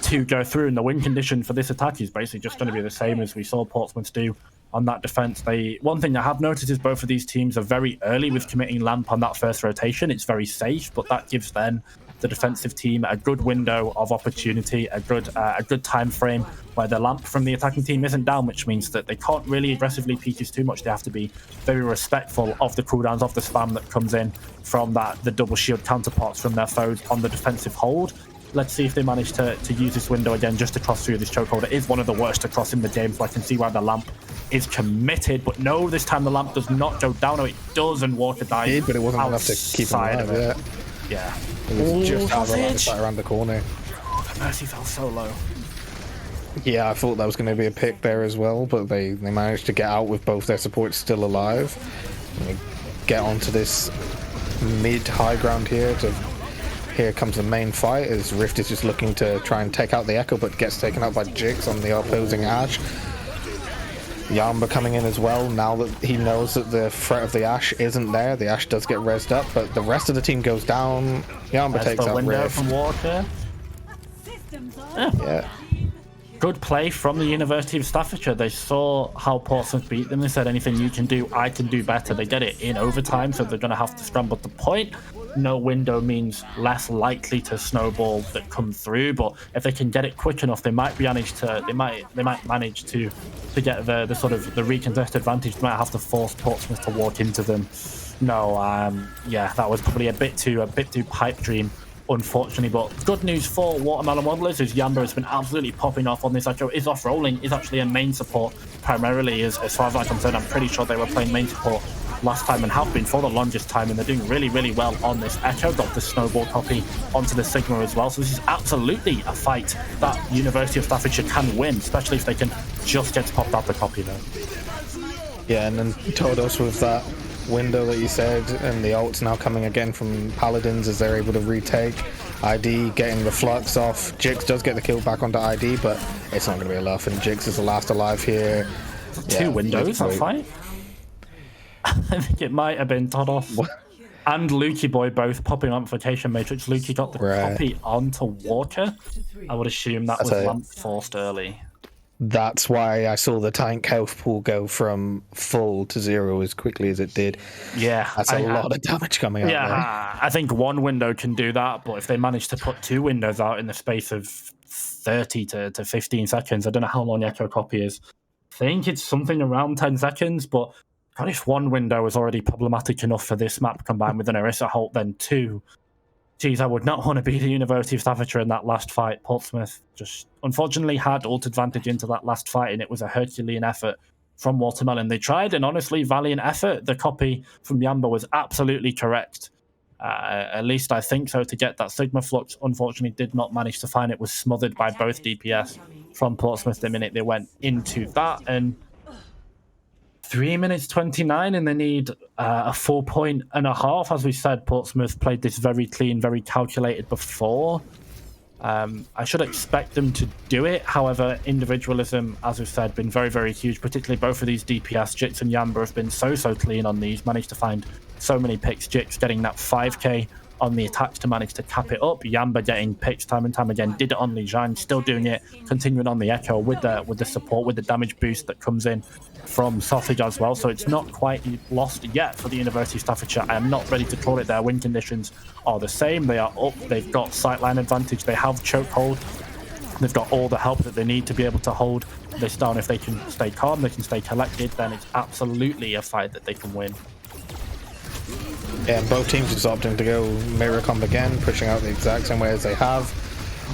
Speaker 1: to go through, and the win condition for this attack is basically just going to be the same as we saw Portsmouth do on that defense. One thing I have noticed is both of these teams are very early with committing Lamp on that first rotation. It's very safe, but that gives then the defensive team a good window of opportunity, a good time frame where the Lamp from the attacking team isn't down, which means that they can't really aggressively peaches too much. They have to be very respectful of the cooldowns, of the spam that comes in from the double shield counterparts from their foes on the defensive hold. Let's see if they manage to use this window again just to cross through this chokehold. It is one of the worst to cross in the game, so I can see why the Lamp is committed. But no, this time the Lamp does not go down. No, it does, and Walker dies.
Speaker 2: It did, but it wasn't enough to keep him alive.
Speaker 1: Yeah.
Speaker 2: It was just out around the corner.
Speaker 1: Oh, Mercy fell so low.
Speaker 2: Yeah, I thought that was going to be a pick there as well, but they managed to get out with both their supports still alive. And they get onto this mid-high ground here. Here comes the main fight as Rift is just looking to try and take out the Echo, but gets taken out by Jix on the opposing Ashe. Yamba coming in as well, now that he knows that the threat of the Ashe isn't there. The Ashe does get rezzed up, but the rest of the team goes down. Yamba takes out Rift.
Speaker 1: From Walker.
Speaker 2: Yeah.
Speaker 1: Good play from the University of Staffordshire. They saw how Portsmouth beat them. They said, anything you can do, I can do better. They get it in overtime, so they're going to have to scramble. The point, no window means less likely to snowball that come through, but if they can get it quick enough, they might manage to get the sort of the recontest advantage. They might have to force Portsmouth to walk into them. No, yeah, that was probably a bit too pipe dream, unfortunately. But good news for Watermelon Modelers is Yamba has been absolutely popping off on this Echo. Is off rolling, is actually a main support primarily. As far as I'm concerned, I'm pretty sure they were playing main support last time and have been for the longest time, and they're doing really, really well on this Echo. Got the snowball copy onto the Sigma as well, so this is absolutely a fight that University of Staffordshire can win, especially if they can just get popped out the copy though.
Speaker 2: Yeah, and then Todos with that window that you said, and the ults now coming again from Paladins as they're able to retake. ID getting the flux off. Jix does get the kill back onto ID, but it's not going to be enough, and Jix is the last alive here.
Speaker 1: Two windows that fight. I think it might have been Todos and Lukey Boy both popping amplification matrix. Lukey got the copy onto Walker. I would assume that was Lamp forced early.
Speaker 2: That's why I saw the tank health pool go from full to 0 as quickly as it did.
Speaker 1: Yeah.
Speaker 2: That's a lot of damage coming out there.
Speaker 1: Yeah, I think one window can do that, but if they manage to put 2 windows out in the space of 30 to 15 seconds, I don't know how long Echo copy is. I think it's something around 10 seconds, but God, if one window is already problematic enough for this map combined with an Orisa Holt, then 2. Geez, I would not want to be the University of Staffordshire in that last fight. Portsmouth just unfortunately had ult advantage into that last fight, and it was a Herculean effort from Watermelon. They tried, and honestly, valiant effort. The copy from Yamba was absolutely correct. At least I think so, to get that Sigma Flux. Unfortunately, did not manage to find it. Was smothered by both DPS from Portsmouth the minute they went into that. And 3 minutes 29, and they need a 4.5 points. As we said, Portsmouth played this very clean, very calculated before. I should expect them to do it. However, individualism, as we've said, been very, very huge. Particularly both of these DPS, Jix and Yamba, have been so clean on these. Managed to find so many picks. Jix getting that 5k on the attacks to manage to cap it up. Yamba getting picks time and time again. Did it on Lijiang, still doing it. Continuing on the Echo with the support, with the damage boost that comes in from Sausage as well. So it's not quite lost yet for the University of Staffordshire. I am not ready to call it. Their win conditions are the same. They are up. They've got sightline advantage. They have chokehold. They've got all the help that they need to be able to hold this down. If they can stay calm, they can stay collected, then it's absolutely a fight that they can win.
Speaker 2: Yeah, and both teams just opting to go mirror comp again, pushing out the exact same way as they have.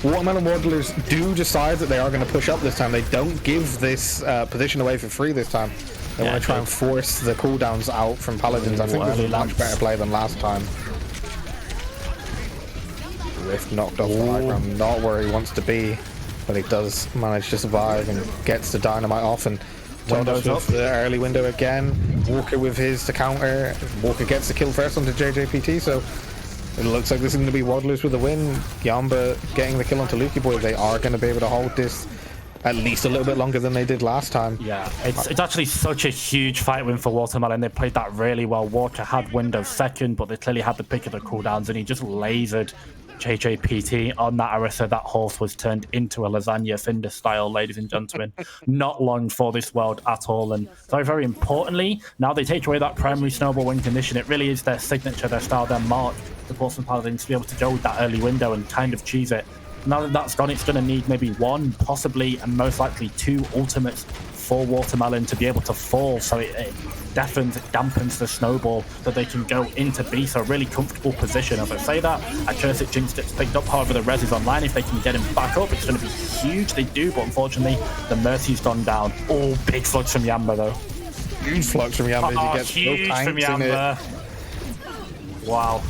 Speaker 2: Watermelon Waddlers do decide that they are going to push up this time. They don't give this position away for free this time. They want to try and force the cooldowns out from Paladins. I think this is a much better play than last time. Rift knocked off the high ground, not where he wants to be, but he does manage to survive and gets the dynamite off. And Windows with the early window again. Walker with his to counter. Walker gets the kill first onto JJPT, so it looks like this is going to be Waddlers with a win. Yamba getting the kill onto Lukey Boy. They are going to be able to hold this at least a little bit longer than they did last time.
Speaker 1: Yeah, it's actually such a huge fight win for Watermelon. They played that really well. Walker had Windows second, but they clearly had the pick of the cooldowns, and he just lasered JJPT on that Arissa. That horse was turned into a lasagna Finder style, ladies and gentlemen. Not long for this world at all. And very, very importantly, now they take away that primary snowball win condition. It really is their signature, their style, their mark, the Portsmouth Paladins, to be able to go with that early window and kind of cheese it. Now that that's gone, it's going to need maybe one, possibly, and most likely two ultimates for Watermelon to be able to fall, so it dampens the snowball that they can go into B. So a really comfortable position. As I say that, I curse it, Jinx gets picked up. However, the res is online. If they can get him back up, it's going to be huge. They do, but unfortunately, the Mercy's gone down. Oh, big flux from Yamba, though.
Speaker 2: Huge flux from Yamba.
Speaker 1: Oh, huge from Yamba. Wow.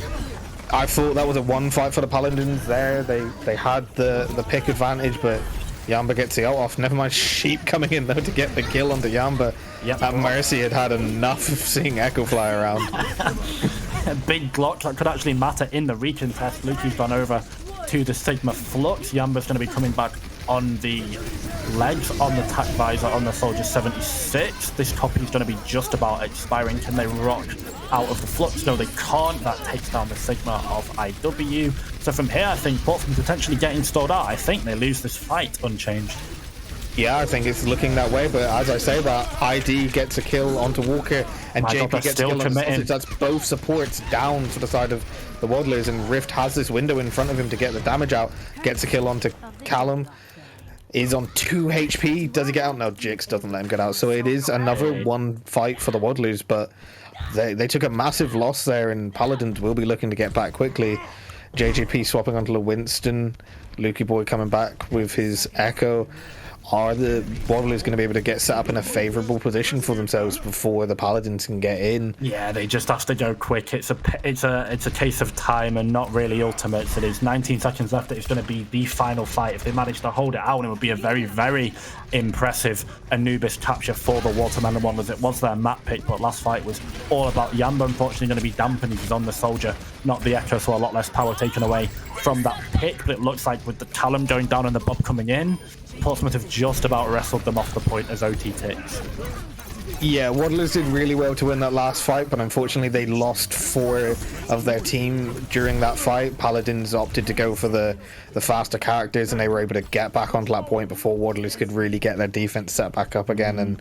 Speaker 2: I thought that was a one fight for the Paladins there. They had the pick advantage, but Yamba gets the ult off. Never mind Sheep coming in though to get the kill onto Yamba.
Speaker 1: Yep.
Speaker 2: That Mercy had enough of seeing Echo fly around.
Speaker 1: A big Glock that could actually matter in the recontest. Lukey's gone over to the Sigma Flux. Yamba's going to be coming back on the legs, on the tack visor, on the Soldier 76. This copy is going to be just about expiring. Can they rock out of the Flux? No, they can't. That takes down the Sigma of IW. So from here, I think Portsmouth potentially getting stalled out. I think they lose this fight unchanged.
Speaker 2: Yeah, I think it's looking that way, but as I say that, ID gets a kill onto Walker and JP gets a kill on Sausage. That's both supports down to the side of the Waddlers, and Rift has this window in front of him to get the damage out. Gets a kill onto Callum. Is on 2 HP. Does he get out? No, Jix doesn't let him get out. So it is another one fight for the Waddlers, but they took a massive loss there, and Paladins will be looking to get back quickly. JJP swapping onto the Winston. Lukey Boy coming back with his Echo. Are the Waddlers going to be able to get set up in a favourable position for themselves before the Paladins can get in?
Speaker 1: Yeah, they just have to go quick. It's a case of time and not really ultimates. It is 19 seconds left. It's going to be the final fight. If they manage to hold it out, it would be a very, very impressive Anubis capture for the Watermelon Wanderers. It was their map pick, but last fight was all about Yamba. Unfortunately, going to be dampened. He's on the Soldier, not the Echo, so a lot less power taken away from that pick. But it looks like with the Callum going down and the Bob coming in, Portsmouth have just about wrestled them off the point as OT ticks.
Speaker 2: Yeah, Waddlers did really well to win that last fight, but unfortunately they lost 4 of their team during that fight. Paladins opted to go for the faster characters, and they were able to get back onto that point before Waddlers could really get their defense set back up again,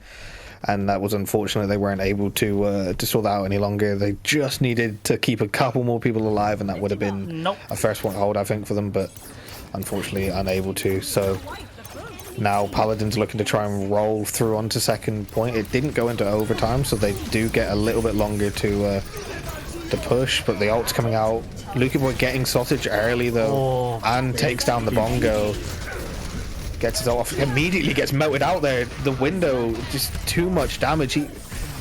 Speaker 2: and that was unfortunate. They weren't able to sort that out any longer. They just needed to keep a couple more people alive, and that would have been a first point hold, I think, for them, but unfortunately unable to. So now Paladins looking to try and roll through onto second point. It didn't go into overtime, so they do get a little bit longer to push, but the ult's coming out. Lukey Boy getting Sausage early though, and takes down the Bongo. Gets his off, immediately gets melted out there. The window, just too much damage.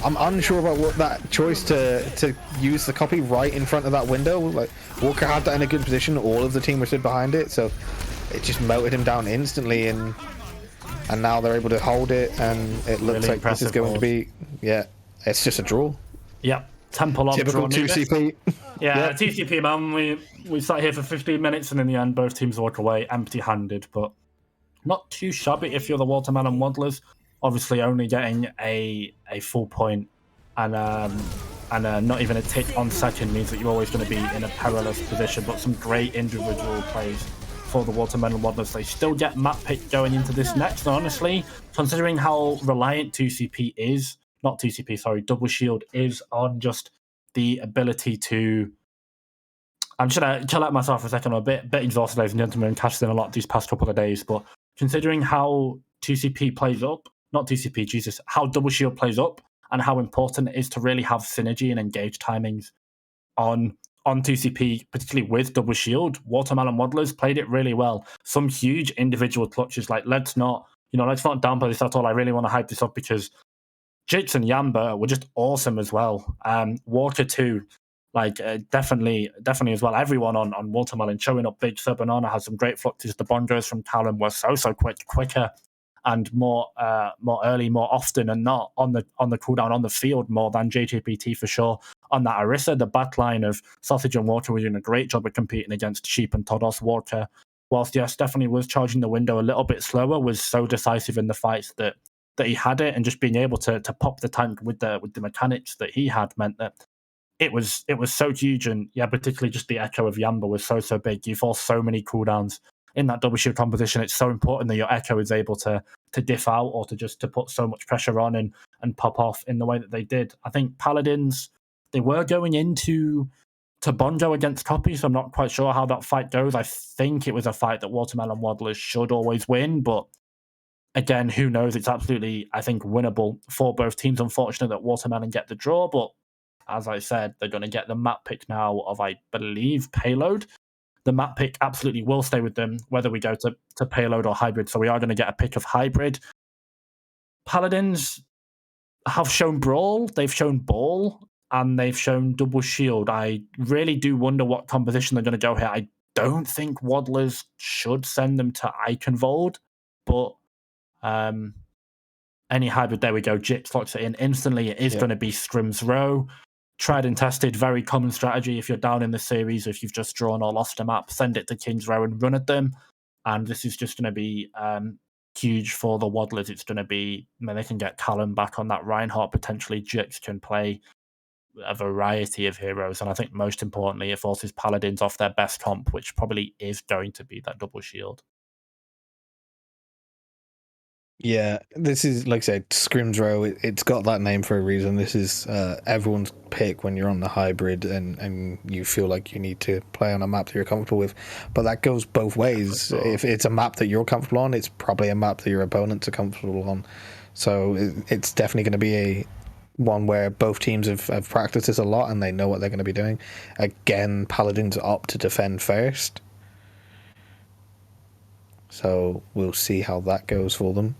Speaker 2: I'm unsure about what that choice to use the copy right in front of that window. Like, Walker had that in a good position. All of the team were stood behind it, so it just melted him down instantly. And now they're able to hold it, and it looks
Speaker 1: really
Speaker 2: like this is going to be, it's just a draw.
Speaker 1: Yep. Temple
Speaker 2: Typical 2CP.
Speaker 1: Yeah, 2CP, man. We sat here for 15 minutes, and in the end, both teams walk away empty-handed, but not too shabby if you're the Watermelon Waddlers. Obviously, only getting a full point and not even a tick on second means that you're always going to be in a perilous position. But some great individual plays for the Watermelon Waddlers. They still get map pick going into this next. And honestly, considering how reliant 2CP is, not 2CP, sorry, Double Shield is on just the ability to. I'm just going to chill out myself for a second. I'm a bit exhausted, ladies and gentlemen, cashed in a lot these past couple of days. But considering how 2CP plays up, not 2CP, Jesus, how Double Shield plays up and how important it is to really have synergy and engage timings on 2CP, particularly with Double Shield, Watermelon Waddlers played it really well. Some huge individual clutches, like let's not downplay this at all. I really want to hype this up because Jits and Yamba were just awesome as well. Walker too, definitely as well. Everyone on Watermelon showing up big. Sir Banana has some great fluxes. The bongos from Callum were so quicker and more early, more often, and not on the cooldown on the field more than JJPT for sure. On that Orisa, the backline of Sausage and Walker were doing a great job of competing against Sheep and Todos. Walker, whilst yes, definitely was charging the window a little bit slower, was so decisive in the fights that he had it, and just being able to pop the tank with the mechanics that he had meant that it was so huge. And yeah, particularly just the echo of Yamba was so big. You force so many cooldowns in that double shield composition. It's so important that your echo is able to diff out or to put so much pressure on and pop off in the way that they did. I think Paladins, they were going into Bonjo against Copy, so I'm not quite sure how that fight goes. I think it was a fight that Watermelon Waddlers should always win, but again, who knows? It's absolutely, I think, winnable for both teams. Unfortunate that Watermelon get the draw, but as I said, they're going to get the map pick now of, I believe, Payload. The map pick absolutely will stay with them, whether we go to Payload or Hybrid. So we are going to get a pick of Hybrid. Paladins have shown Brawl, they've shown Ball, and they've shown Double Shield. I really do wonder what composition they're going to go here. I don't think Waddlers should send them to Eichenwald, but any Hybrid, there we go. Jits locks it in instantly. It is going to be Scrim's Row. Tried and tested, very common strategy. If you're down in the series, if you've just drawn or lost a map, send it to King's Row and run at them. And this is just going to be huge for the Waddlers. It's going to be, they can get Callum back on that Reinhardt. Potentially, Jix can play a variety of heroes. And I think most importantly, it forces Paladins off their best comp, which probably is going to be that Double Shield.
Speaker 2: Yeah, this is, like I said, Scrim's Row. It's got that name for a reason. This is everyone's pick when you're on the Hybrid and you feel like you need to play on a map that you're comfortable with. But that goes both ways. If it's a map that you're comfortable on, it's probably a map that your opponents are comfortable on. So it's definitely going to be one where both teams have practiced this a lot and they know what they're going to be doing. Again, Paladins opt to defend first. So we'll see how that goes for them.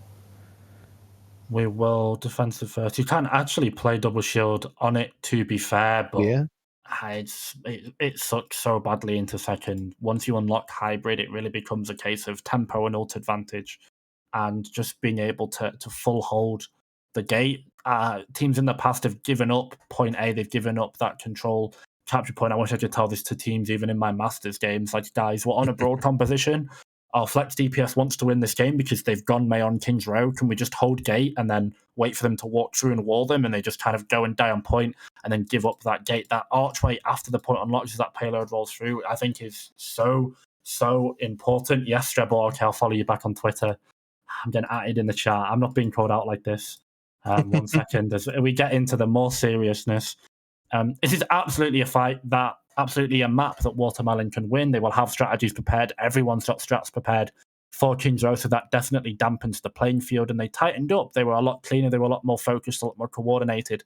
Speaker 1: We will defensive first. You can actually play Double Shield on it, to be fair, but it sucks so badly into second. Once you unlock Hybrid, it really becomes a case of tempo and ult advantage and just being able to full hold the gate. Teams in the past have given up point A. They've given up that control capture point. I wish I could tell this to teams even in my Masters games. Like, guys, we're on a broad composition. Our flex DPS wants to win this game because they've gone May on King's Row. Can we just hold gate and then wait for them to walk through and wall them, and they just kind of go and die on point and then give up that gate? That archway after the point unlocks as that payload rolls through, I think is so important. Yes, Strebor, okay, I'll follow you back on Twitter. I'm getting added in the chat. I'm not being called out like this. 1 second. As we get into the more seriousness, this is absolutely a fight that absolutely a map that Watermelon can win. They will have strategies prepared. Everyone's got strats prepared for King's Row, so that definitely dampens the playing field, and they tightened up. They were a lot cleaner. They were a lot more focused, a lot more coordinated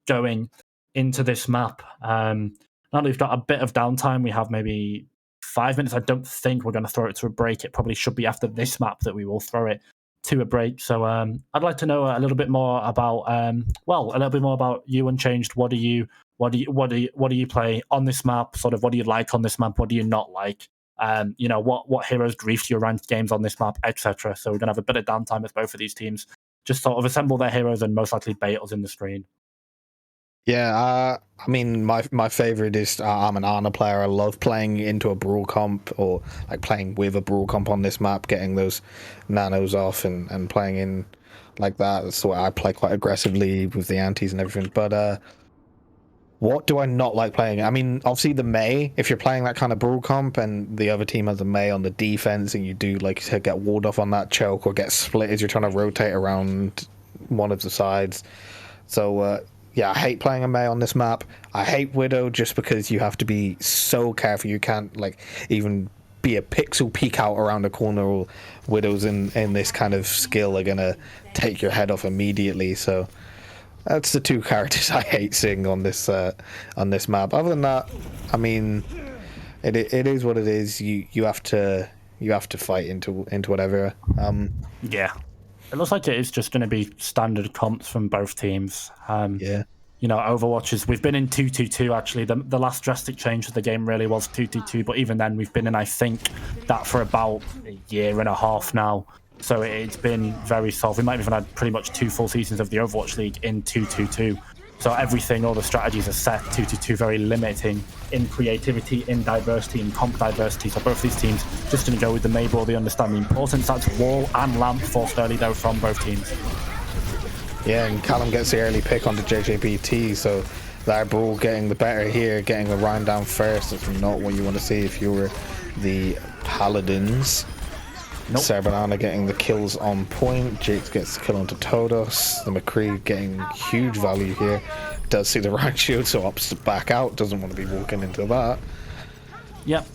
Speaker 1: going into this map. Now that we've got a bit of downtime, we have maybe 5 minutes. I don't think we're going to throw it to a break. It probably should be after this map that we will throw it to a break. So I'd like to know a little bit more about you, Unchanged. What do you play on this map? Sort of what do you like on this map? What do you not like? What heroes grief your ranked games on this map, etc. So we're gonna have a bit of downtime with both of these teams. Just sort of assemble their heroes and most likely bait us in the screen.
Speaker 2: Yeah, I mean, my favorite is I'm an Ana player. I love playing into a brawl comp or like playing with a brawl comp on this map, getting those nanos off and playing in like that. That's the way I play quite aggressively with the antis and everything. But what do I not like playing? I mean, obviously the Mei, if you're playing that kind of brawl comp and the other team has a Mei on the defense and you do like get walled off on that choke or get split as you're trying to rotate around one of the sides. So yeah, I hate playing a Mei on this map. I hate Widow just because you have to be so careful. You can't like even be a pixel peek out around a corner, or Widows in this kind of skill are gonna take your head off immediately. So that's the two characters I hate seeing on this map. Other than that, I mean, it is what it is. You have to fight into whatever.
Speaker 1: Yeah. It looks like it is just going to be standard comps from both teams.
Speaker 2: Yeah.
Speaker 1: Overwatch we've been in 2-2-2 actually. The last drastic change to the game really was 2-2-2, but even then we've been in, I think, that for about a year and a half now. So it's been very soft. We might have even had pretty much 2 full seasons of the Overwatch League in 2-2-2. So everything, all the strategies are set 2-2-2, very limiting in creativity, in diversity, in comp diversity. So both these teams just going to go with the Mei brawl. They understand the importance. That's wall and lamp forced early though from both teams.
Speaker 2: Yeah, and Callum gets the early pick onto JJPT, so that brawl getting the better here, getting the Ryan down first. That's not what you want to see if you were the Paladins. Nope. Serbanana getting the kills on point. Jakes gets the kill onto Todos. The McCree getting huge value here. Does see the right shield, so opts to back out. Doesn't want to be walking into that.
Speaker 1: Yep.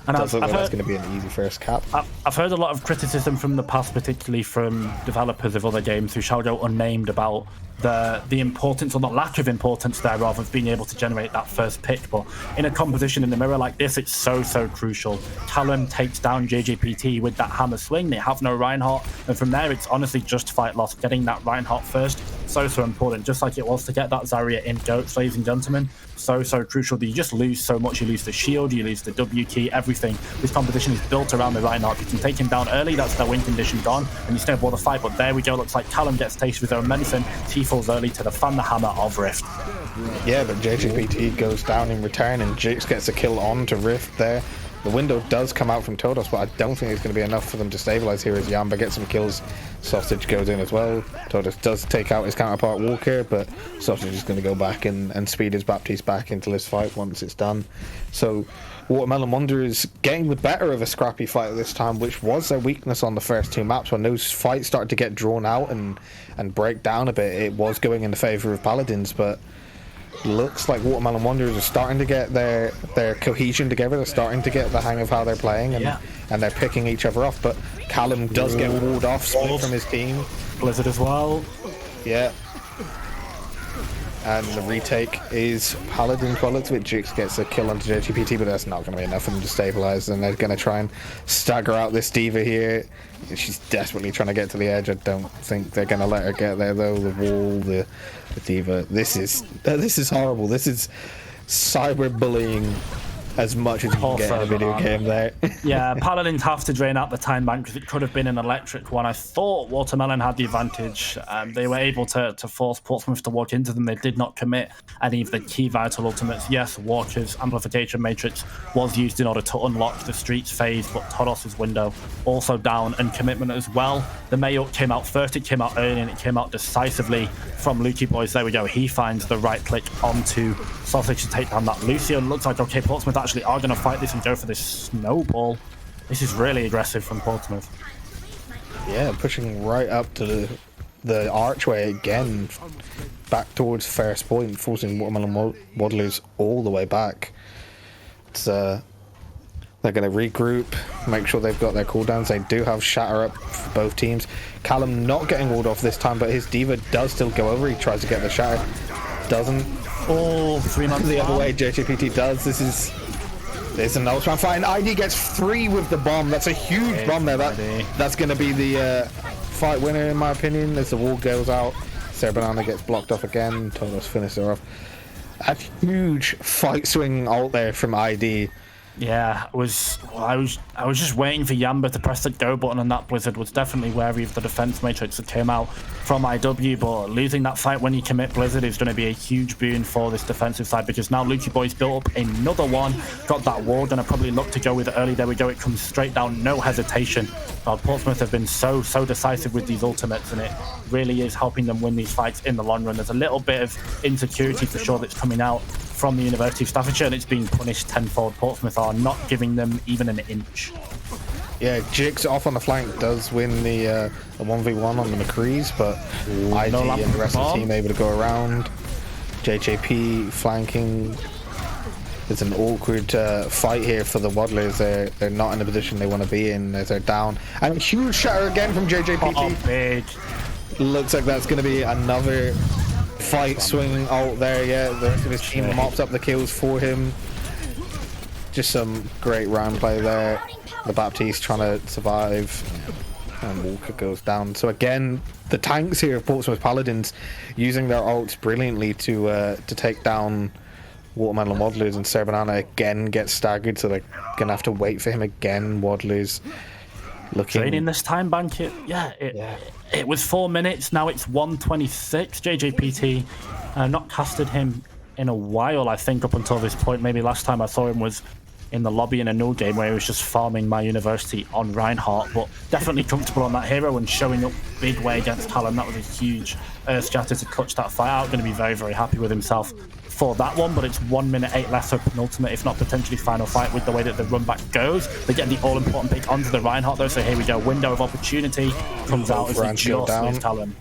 Speaker 1: And
Speaker 2: Does look like that's going to be an easy first cap.
Speaker 1: I've heard a lot of criticism from the past, particularly from developers of other games who shall go unnamed, about the importance or the lack of importance thereof of being able to generate that first pick. But in a composition in the mirror like this, it's so crucial. Callum takes down JJPT with that hammer swing. They have no Reinhardt, and from there it's honestly just fight loss. Getting that Reinhardt first, so important, just like it was to get that Zarya in Goats, ladies and gentlemen. So crucial that you just lose so much. You lose the shield, you lose the W key, everything. This competition is built around the Reinhardt. You can take him down early, that's the win condition gone, and you snowball the fight. But there we go, looks like Callum gets taste of his own medicine. T falls early to defend the hammer of Rift.
Speaker 2: Yeah, but JJPT goes down in return, and Jakes gets a kill on to Rift there. The window does come out from Todos, but I don't think it's going to be enough for them to stabilize here as Yamba gets some kills. Sausage goes in as well. Todos does take out his counterpart Walker, but Sausage is going to go back and speed his Baptiste back into this fight once it's done. So Watermelon Wanderers getting the better of a scrappy fight at this time, which was their weakness on the first 2 maps. When those fights started to get drawn out and break down a bit, it was going in the favor of Paladins, but looks like Watermelon Wanderers are starting to get their cohesion together. They're starting to get the hang of how they're playing, and they're picking each other off. But Callum does get walled off, split from his team.
Speaker 1: Blizzard as well.
Speaker 2: Yeah. And the retake is Paladin quality, which Jix gets a kill onto JGPT, but that's not going to be enough for them to stabilize, and they're going to try and stagger out this D.Va here. She's desperately trying to get to the edge. I don't think they're going to let her get there, though. The wall, the D.Va. This is horrible. This is cyberbullying as much as you can get in a video game there.
Speaker 1: Yeah, Paladins have to drain out the time bank because it could have been an electric one. I thought Watermelon had the advantage. They were able to force Portsmouth to walk into them. They did not commit any of the key vital ultimates. Yes, Walker's Amplification Matrix was used in order to unlock the Streets phase, but Todos' window also down, and commitment as well. The Mayuk came out first, it came out early, and it came out decisively from Lukey Boys. There we go. He finds the right click onto Sausage to take down that Lucio. Looks like, okay, Portsmouth actually are going to fight this and go for this snowball. This is really aggressive from Portsmouth.
Speaker 2: Yeah, pushing right up to the archway again, back towards first point, forcing Watermelon Waddlers all the way back. It's they're going to regroup, make sure they've got their cooldowns. They do have Shatter up for both teams. Callum not getting walled off this time, but his D.Va does still go over. He tries to get the Shatter, doesn't.
Speaker 1: Oh, 3 months
Speaker 2: the other way JJPT does. This is There's an ultra fight, and ID gets 3 with the bomb. That's a huge bomb there. That's going to be the fight winner, in my opinion, as the wall goes out. Sarah Banana gets blocked off again. Todos finish her off. A huge fight swing ult there from ID.
Speaker 1: Yeah, I was just waiting for Yamba to press the go button, and that Blizzard was definitely wary of the defense matrix that came out from IW, but losing that fight when you commit Blizzard is going to be a huge boon for this defensive side, because now Luki Boy's built up another one, got that wall, gonna probably look to go with it early. There we go, it comes straight down, no hesitation. Portsmouth have been so decisive with these ultimates, and it really is helping them win these fights in the long run. There's a little bit of insecurity for sure that's coming out from the University of Staffordshire, and it's being punished tenfold. Portsmouth are not giving them even an inch.
Speaker 2: Yeah, Jix off on the flank does win the 1v1 on the McCrees, but IG and the rest of the team able to go around. JJP flanking. It's an awkward fight here for the Waddlers. They're not in the position they want to be in as they're down. And a huge shatter again from JJPT.
Speaker 1: Oh, big.
Speaker 2: Looks like that's going to be another fight swing ult there. Yeah, the rest of his team mops up the kills for him. Just some great round play there. The Baptiste trying to survive, and Walker goes down. So again, the tanks here of Portsmouth Paladins using their ults brilliantly to take down Watermelon Waddlers, and Sarah Banana again gets staggered, so they're gonna have to wait for him again. Waddlers looking
Speaker 1: training this time bank. It was 4 minutes. Now it's 1:26. JJPT not casted him in a while, I think, up until this point. Maybe last time I saw him was in the lobby in a null game where he was just farming my university on Reinhardt, but definitely comfortable on that hero and showing up big way against Talon. That was a huge earth scatter to clutch that fight out. Going to be very happy with himself for that one, but it's 1 minute 8 left, so penultimate, if not potentially final fight with the way that the run back goes. They get the all-important pick onto the Reinhardt though, so here we go. Window of opportunity comes out as he just leaves Talon.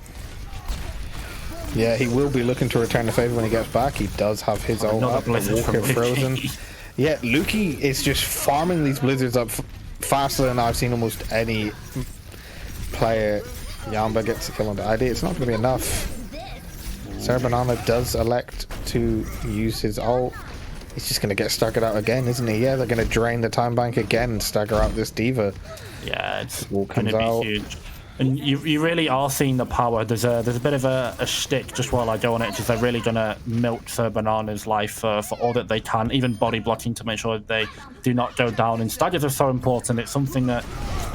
Speaker 2: Yeah, he will be looking to return the favor when he gets back. He does have his ult up, Walker frozen. Yeah, Luki is just farming these blizzards up faster than I've seen almost any player. Yamba gets a kill on the ID. It's not going to be enough. Sarah Banana does elect to use his ult. He's just going to get staggered out again, isn't he? Yeah, they're going to drain the time bank again and stagger out this diva.
Speaker 1: Yeah, it's going to be huge. And you really are seeing the power. There's a bit of a shtick just while I go on it, because they're really going to milk Sir Banana's life for all that they can, even body blocking to make sure that they do not go down. And staggers are so important. It's something that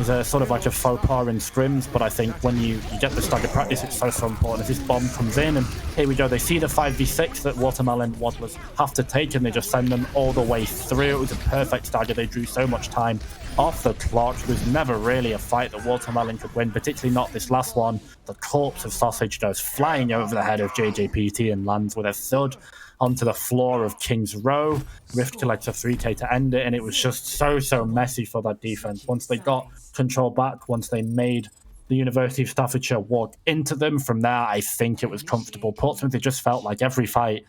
Speaker 1: is a sort of like a faux pas in scrims, but I think when you get the stagger practice, it's so important. If this bomb comes in, and here we go, they see the 5v6 that Watermelon Waddlers have to take, and they just send them all the way through. It was a perfect stagger. They drew so much time off the clock. It was never really a fight that Watermelon could win, particularly not this last one. The corpse of Sausage goes flying over the head of JJPT and lands with a thud onto the floor of King's Row. Rift collects a 3k to end it, and it was just so messy for that defense. Once they got control back, once they made the University of Staffordshire walk into them, from there I think it was comfortable. Portsmouth, it just felt like every fight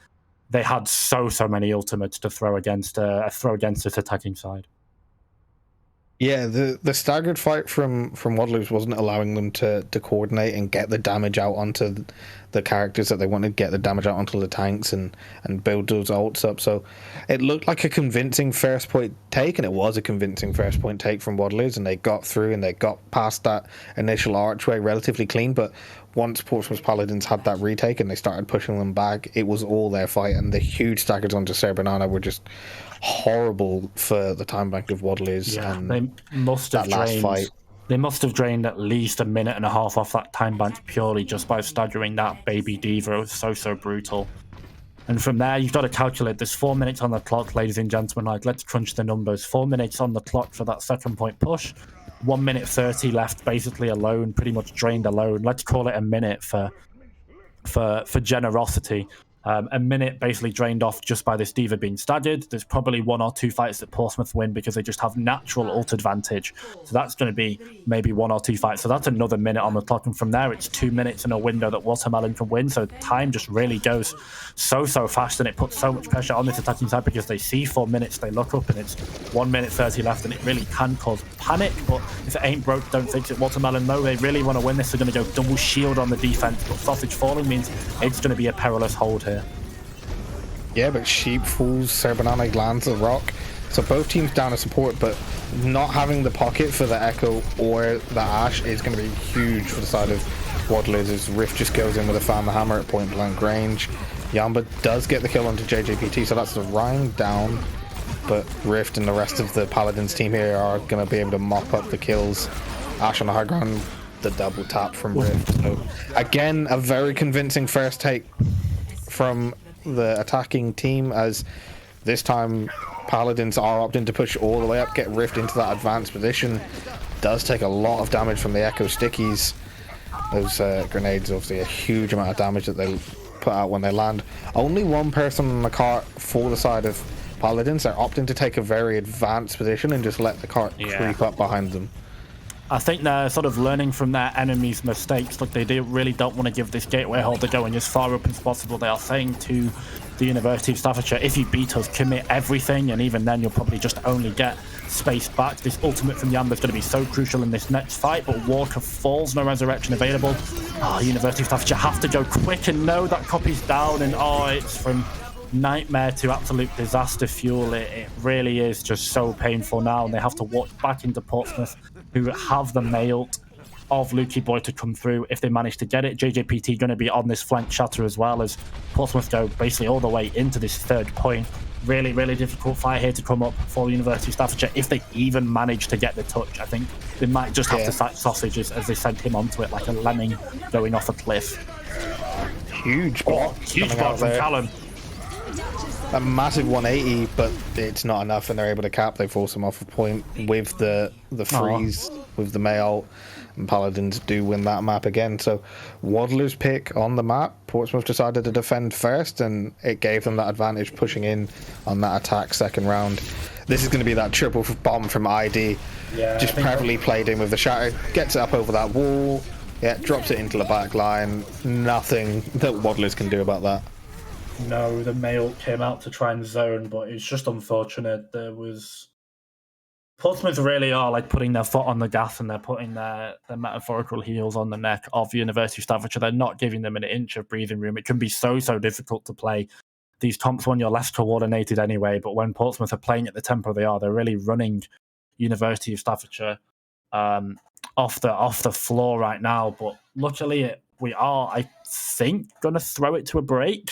Speaker 1: they had so many ultimates to throw against this attacking side.
Speaker 2: Yeah, the staggered fight from Waddlers wasn't allowing them to coordinate and get the damage out onto the characters that they wanted, get the damage out onto the tanks and build those ults up. So it looked like a convincing first point take, and it was a convincing first point take from Waddlers, and they got through and they got past that initial archway relatively clean. But once Portsmouth Paladins had that retake and they started pushing them back, it was all their fight, and the huge staggers onto Sarah Banana were just horrible for the time bank of Waddlers.
Speaker 1: Yeah,
Speaker 2: and
Speaker 1: they must have drained. They must have drained at least a minute and a half off that time bank purely just by staggering that baby diva. It was so brutal. And from there, you've got to calculate. There's 4 minutes on the clock, ladies and gentlemen. Like, let's crunch the numbers. 4 minutes on the clock for that second point push. 1 minute 30 left, basically alone, pretty much drained alone. Let's call it a minute for generosity. A minute basically drained off just by this diva being staggered. There's probably 1 or 2 fights that Portsmouth win because they just have natural ult advantage. So that's going to be maybe 1 or 2 fights. So that's another minute on the clock. And from there, it's 2 minutes in a window that Watermelon can win. So time just really goes so fast, and it puts so much pressure on this attacking side because they see 4 minutes, they look up, and it's 1 minute 30 left, and it really can cause panic. But if it ain't broke, don't fix it. Watermelon, though, they really want to win this. They're going to go double shield on the defense, but Sausage falling means it's going to be a perilous hold here.
Speaker 2: Yeah, but Sheep falls, Sarah Banana lands the rock. So both teams down a support, but not having the pocket for the Echo or the Ashe is going to be huge for the side of Waddlers, as Rift just goes in with a Fan the Hammer at point blank range. Yamba does get the kill onto JJPT, so that's the Rhine down, but Rift and the rest of the Paladins team here are going to be able to mop up the kills. Ashe on the high ground, the double tap from Rift. So again, a very convincing first take from the attacking team, as this time Paladins are opting to push all the way up, get Rift into that advanced position. Does take a lot of damage from the Echo stickies. Those grenades, obviously a huge amount of damage that they put out when they land. Only one person on the cart for the side of Paladins. They're opting to take a very advanced position and just let the cart creep up behind them.
Speaker 1: I think they're sort of learning from their enemies' mistakes. Like, they really don't want to give this gateway holder going as far up as possible. They are saying to the University of Staffordshire, if you beat us, commit everything, and even then you'll probably just only get space back. This ultimate from Yamba is going to be so crucial in this next fight, but Walker falls, no resurrection available. University of Staffordshire have to go quick and know that copy's down, and it's from nightmare to absolute disaster fuel. It really is just so painful now, and they have to walk back into Portsmouth, who have the mail of Lukey Boy to come through if they manage to get it. JJPT going to be on this flank shatter as well, as Portsmouth go basically all the way into this third point. Really, really difficult fight here to come up for the University of Staffordshire. If they even manage to get the touch, I think they might just have to sack sausages as they sent him onto it like a lemming going off a cliff.
Speaker 2: Huge block.
Speaker 1: Huge block from Callum.
Speaker 2: A massive 180, but it's not enough, and they're able to cap. They force him off a point with the freeze, with the May ult, and Paladins do win that map again. So Waddler's pick on the map. Portsmouth decided to defend first, and it gave them that advantage pushing in on that attack second round. This is going to be that triple bomb from ID. Yeah, just perfectly played in with the shatter, gets it up over that wall, drops it into the back line. Nothing that Waddlers can do about that.
Speaker 1: No, the mail came out to try and zone, but it's just unfortunate. Portsmouth really are like putting their foot on the gas, and they're putting their metaphorical heels on the neck of the University of Staffordshire. They're not giving them an inch of breathing room. It can be so difficult to play these comps when you're less coordinated anyway, but when Portsmouth are playing at the tempo they are, they're really running University of Staffordshire off the floor right now. But luckily we are, I think, going to throw it to a break.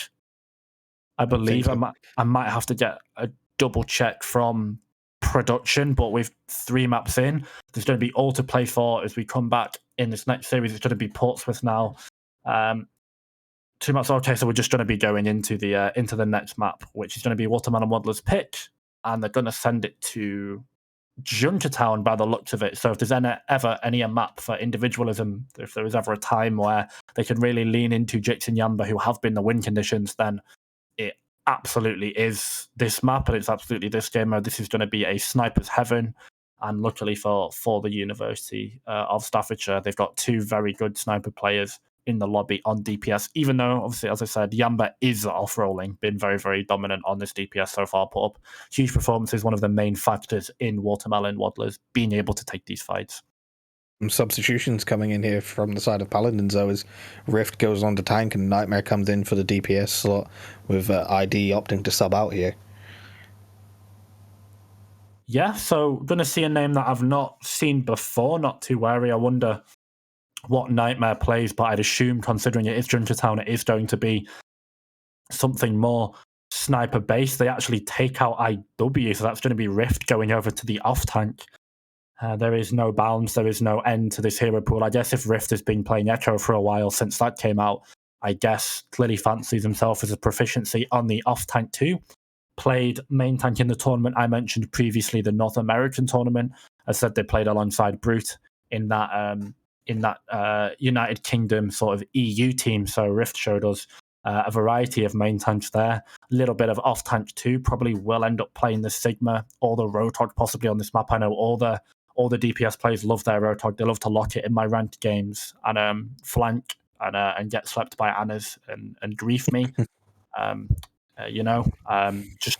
Speaker 1: I believe I might have to get a double check from production, but with 3 maps in, there's going to be all to play for as we come back in this next series. It's going to be Portsmouth now. 2 maps. Okay, so we're just going to be going into the next map, which is going to be Watermelon Waddler's pick, and they're going to send it to Junkertown by the looks of it. So if there's ever a map for individualism, if there is ever a time where they can really lean into Jix and Yamba, who have been the win conditions, then it absolutely is this map, and it's absolutely this game mode. This is going to be a sniper's heaven, and luckily for the University of Staffordshire, they've got 2 very good sniper players in the lobby on DPS, even though, obviously, as I said, Yamba is off-rolling, been very, very dominant on this DPS so far, put up huge performances, one of the main factors in Watermelon Waddlers being able to take these fights.
Speaker 2: Some substitutions coming in here from the side of Paladins, though, as Rift goes on to tank and Nightmare comes in for the DPS slot, with ID opting to sub out here.
Speaker 1: Yeah, so going to see a name that I've not seen before, not too wary. I wonder what Nightmare plays, but I'd assume, considering it is Junkertown, it is going to be something more sniper-based. They actually take out IW, so that's going to be Rift going over to the off-tank. There is no bounds, there is no end to this hero pool. I guess if Rift has been playing Echo for a while since that came out, I guess clearly fancies himself as a proficiency on the off-tank too. Played main tank in the tournament I mentioned previously, the North American tournament. As I said, they played alongside Brute in that United Kingdom sort of EU team. So Rift showed us a variety of main tanks there. A little bit of off-tank too. Probably will end up playing the Sigma or the Roadhog possibly on this map. I know all the DPS players love their Roadhog. They love to lock it in my ranked games and flank and get swept by Annas and grief me. Just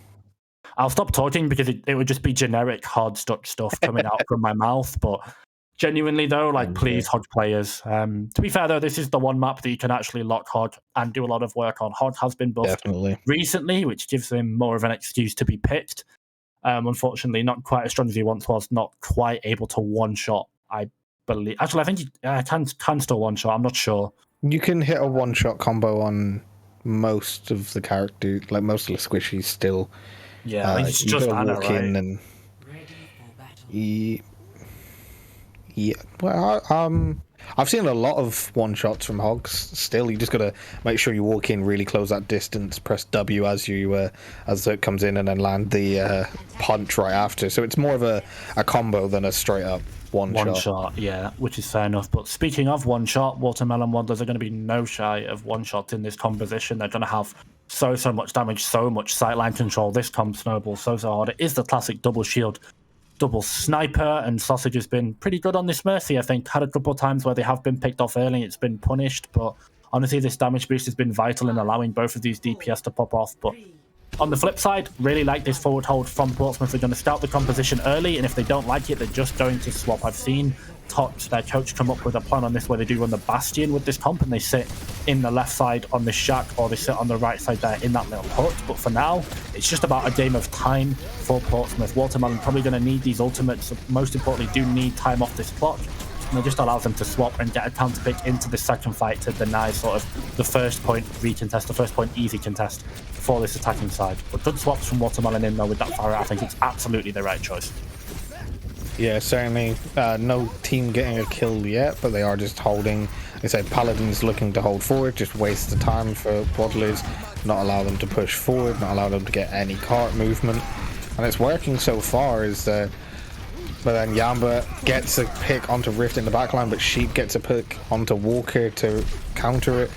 Speaker 1: I'll stop talking because it would just be generic hard stuff coming out from my mouth. But genuinely though, please, Hog players. To be fair though, this is the one map that you can actually lock Hog and do a lot of work on. Hog has been buffed recently, which gives him more of an excuse to be picked. Unfortunately, not quite as strong as he once was, not quite able to one-shot, I believe. Actually, I think he can still one-shot, I'm not sure.
Speaker 2: You can hit a one-shot combo on most of the character, like most of the squishies still.
Speaker 1: Yeah, I think it's just Anna, walk right? In and yeah, well, I've seen a lot of one-shots from Hogs still. You just got to make sure you walk in, really close that distance, press W as it comes in, and then land the punch right after. So it's more of a combo than a straight-up one shot. Yeah, which is fair enough. But speaking of one-shot, Watermelon Waddlers are going to be no shy of one-shot in this composition. They're going to have so much damage, so much sightline control. This comp snowballs so hard. It is the classic double shield, double sniper, and Sausage has been pretty good on this Mercy. I think had a couple of times where they have been picked off early, it's been punished, but honestly this damage boost has been vital in allowing both of these DPS to pop off. But on the flip side, really like this forward hold from Portsmouth. They're going to scout the composition early, and if they don't like it, they're just going to swap. I've seen Tots, their coach, come up with a plan on this where they do run the Bastion with this comp, and they sit in the left side on this shack, or they sit on the right side there in that little hut. But for now, it's just about a game of time for Portsmouth. Watermelon probably going to need these ultimates. Most importantly, do need time off this clock. And it just allows them to swap and get a counter pick into the second fight to deny sort of the first point recontest, the first point easy contest for this attacking side. But good swaps from Watermelon in though with that Farah. I think it's absolutely the right choice.
Speaker 2: Yeah, certainly. No team getting a kill yet, but they are just holding. Like I said, Paladins looking to hold forward, just waste the time for Waddlers, not allow them to push forward, not allow them to get any cart movement. And it's working so far, but then Yamba gets a pick onto Rift in the backline, but Sheep gets a pick onto Walker to counter it.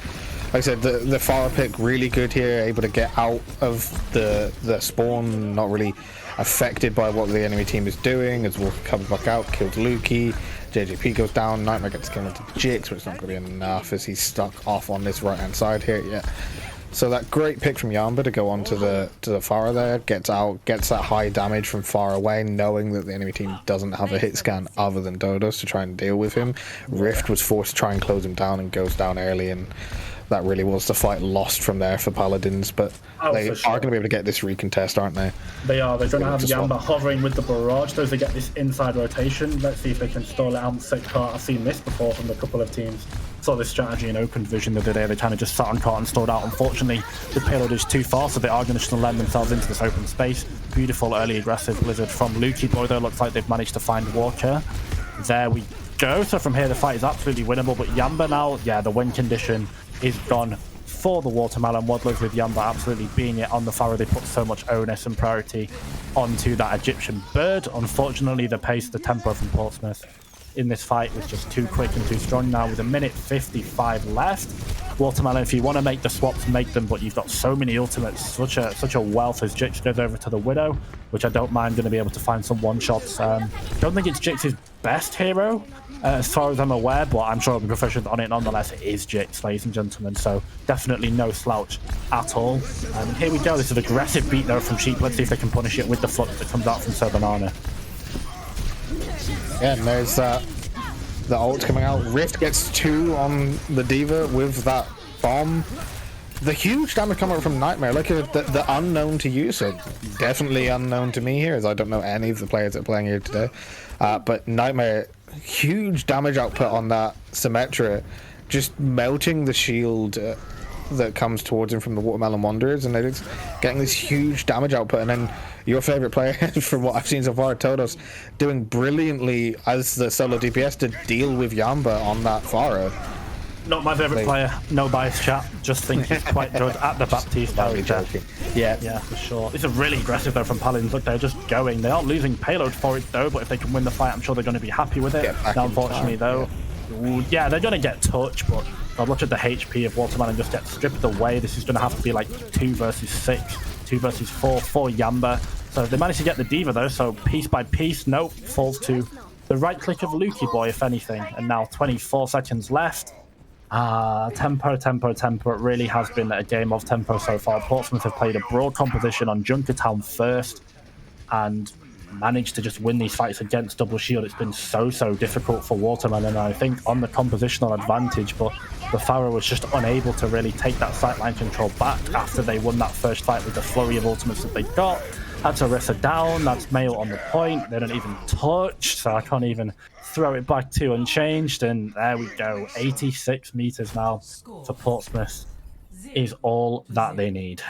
Speaker 2: Like I said, the Farah pick really good here, able to get out of the spawn, not really affected by what the enemy team is doing, as Walker comes back out, kills Lukey, JJP goes down, Nightmare gets killed into Jix, but it's not going to be enough as he's stuck off on this right-hand side here. Yeah. So that great pick from Yamba to go on to the Farah there, gets out, gets that high damage from far away, knowing that the enemy team doesn't have a hit scan other than Dodos to try and deal with him. Rift was forced to try and close him down and goes down early, and that really was the fight lost from there for Paladins, but they are going to be able to get this recontest, aren't they?
Speaker 1: They are. They're going to have Yamba hovering with the barrage. Those they get this inside rotation. Let's see if they can stall it out and set cart. I've seen this before from a couple of teams. Saw this strategy in Open Vision the other day. They kind of just sat on cart and stalled out. Unfortunately, the payload is too far, so they are going to lend themselves into this open space. Beautiful early aggressive blizzard from Lukey Boy, though. Looks like they've managed to find Walker. There we go. So from here, the fight is absolutely winnable. But Yamba now, yeah, the win condition is gone for the Watermelon Waddlers, with Yamba absolutely being it on the Farah. They put so much onus and priority onto that Egyptian bird. Unfortunately, the pace, the tempo from Portsmouth in this fight was just too quick and too strong. Now with 1:55 left, Watermelon, if you want to make the swaps, make them, but you've got so many ultimates, such a wealth, as Jix goes over to the Widow, which I don't mind going to be able to find some one-shots. Don't think it's Jix's best hero, as far as I'm aware, but I'm sure I'll be proficient on it nonetheless. It is Jix, ladies and gentlemen, so definitely no slouch at all. Here we go. This is an aggressive beat though from Sheep. Let's see if they can punish it with the flux that comes out from Sir Banana.
Speaker 2: Yeah, and there's the ult coming out. Rift gets 2 on the D.Va with that bomb. The huge damage coming out from Nightmare. Look at the unknown to you, so definitely unknown to me here, as I don't know any of the players that are playing here today. But Nightmare, huge damage output on that Symmetra, just melting the shield that comes towards him from the Watermelon Wanderers, and they're just getting this huge damage output. And then your favorite player, from what I've seen so far, Todos, doing brilliantly as the solo DPS to deal with Yamba on that Farah.
Speaker 1: Not my favorite player, no bias chat, just think he's quite good at the Baptiste character. Yeah, for sure. This is really aggressive though from Paladins. Look, they're just going. They aren't losing payload for it though, but if they can win the fight, I'm sure they're going to be happy with it. Now, unfortunately though, yeah, they're going to get touched, but God, look at the HP of Watermelon just get stripped away. This is going to have to be like 2 versus 6, 2 versus 4 for Yamba. So they managed to get the D.Va though, so piece by piece, nope, falls to the right click of Lukey Boy, if anything. And now 24 seconds left. Tempo. It really has been a game of tempo so far. Portsmouth have played a broad composition on Junkertown first and managed to just win these fights against Double Shield. It's been so difficult for Watermelon, I think, on the compositional advantage, but the Farah was just unable to really take that sightline control back after they won that first fight with the flurry of ultimates that they got. That's Orisa down. That's Mail on the point. They don't even touch, so I can't even throw it back to unchanged. And there we go. 86 meters now for Portsmouth is all that they need.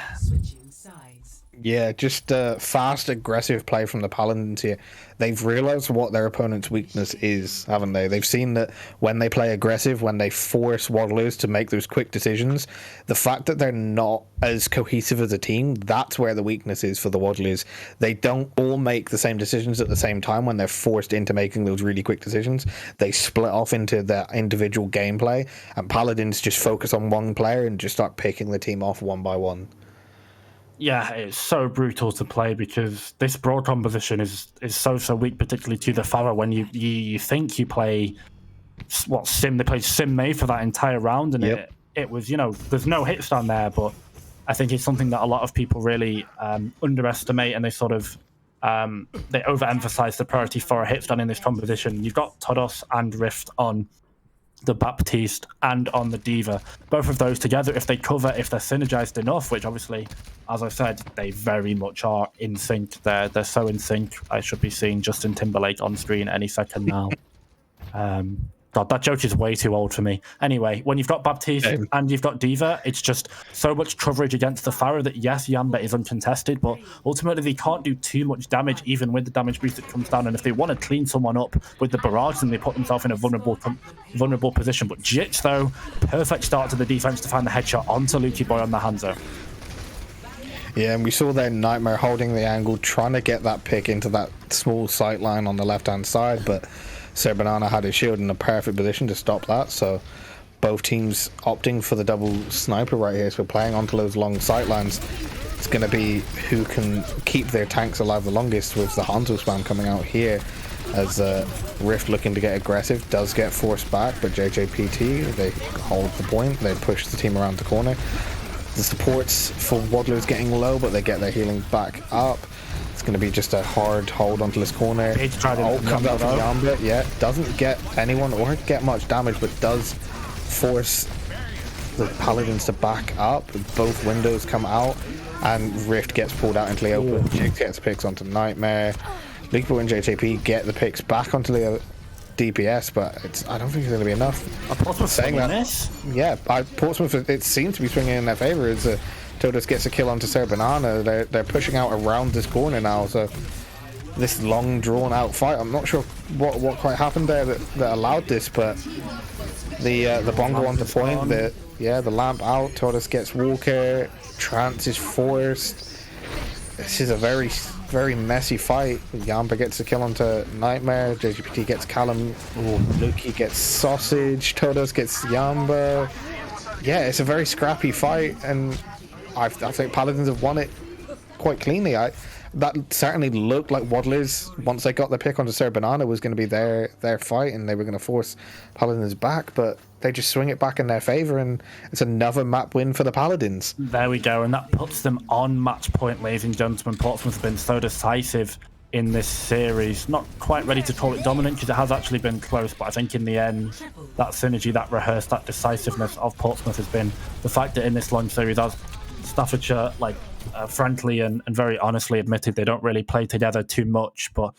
Speaker 2: Yeah, just fast, aggressive play from the Paladins here. They've realized what their opponent's weakness is, haven't they? They've seen that when they play aggressive, when they force Waddlers to make those quick decisions, the fact that they're not as cohesive as a team, that's where the weakness is for the Waddlers. They don't all make the same decisions at the same time when they're forced into making those really quick decisions. They split off into their individual gameplay, and Paladins just focus on one player and just start picking the team off one by one.
Speaker 1: Yeah, it's so brutal to play because this broad composition is so weak, particularly to the Farah. When you think you play Sim, they played Sim May for that entire round, and it was, there's no hits down there, but I think it's something that a lot of people really underestimate, and they sort of they overemphasize the priority for a hits done in this composition. You've got Todos and Rift on the Baptiste and on the Diva. Both of those together, if they cover, if they're synergized enough, which obviously, as I said, they very much are in sync. They're so in sync. I should be seeing Justin Timberlake on screen any second now. God, that joke is way too old for me. Anyway, when you've got Baptiste and you've got Diva, it's just so much coverage against the Farah that, yes, Yamba is uncontested, but ultimately they can't do too much damage, even with the damage boost that comes down. And if they want to clean someone up with the barrage, then they put themselves in a vulnerable position. But Jits, though, perfect start to the defense to find the headshot onto Lukey Boy on the Hanzo.
Speaker 2: Yeah, and we saw their Nightmare holding the angle, trying to get that pick into that small sight line on the left-hand side, but Sir Banana had his shield in a perfect position to stop that, so both teams opting for the double sniper right here. So we're playing onto those long sight lines. It's going to be who can keep their tanks alive the longest, with the Hanzo spam coming out here, as Rift looking to get aggressive, does get forced back, but JJPT, they hold the point, they push the team around the corner. The supports for Waddlers getting low, but they get their healing back up. It's going to be just a hard hold onto this corner. Comes out from Yamba, yeah, doesn't get anyone or get much damage, but does force the Paladins to back up. Both windows come out, and Rift gets pulled out into the open. Jig gets picks onto Nightmare. Leakbo and JJP get the picks back onto the DPS, but I don't think it's going to be enough.
Speaker 1: Portsmouth saying that,
Speaker 2: yeah, Portsmouth, it seems to be swinging in their favour as Todos gets a kill onto Sir Banana. They're pushing out around this corner now, so this long drawn out fight, I'm not sure what quite happened there that allowed this, but the bongo on the point, the lamp out, Todos gets Walker, Trance is forced. This is a very messy fight. Yamba gets a kill onto Nightmare, JGPT gets Callum, Lukey gets Sausage, Todos gets Yamba. Yeah, it's a very scrappy fight, and I think Paladins have won it quite cleanly. That certainly looked like Waddlers, once they got the pick onto Sir Banana, was going to be their fight, and they were going to force Paladins back, but they just swing it back in their favour, and it's another map win for the Paladins.
Speaker 1: There we go, and that puts them on match point, ladies and gentlemen. Portsmouth have been so decisive in this series. Not quite ready to call it dominant, because it has actually been close, but I think in the end, that synergy, that rehearse, that decisiveness of Portsmouth has been the fact that in this long series, as Staffordshire, frankly and very honestly admitted, they don't really play together too much, but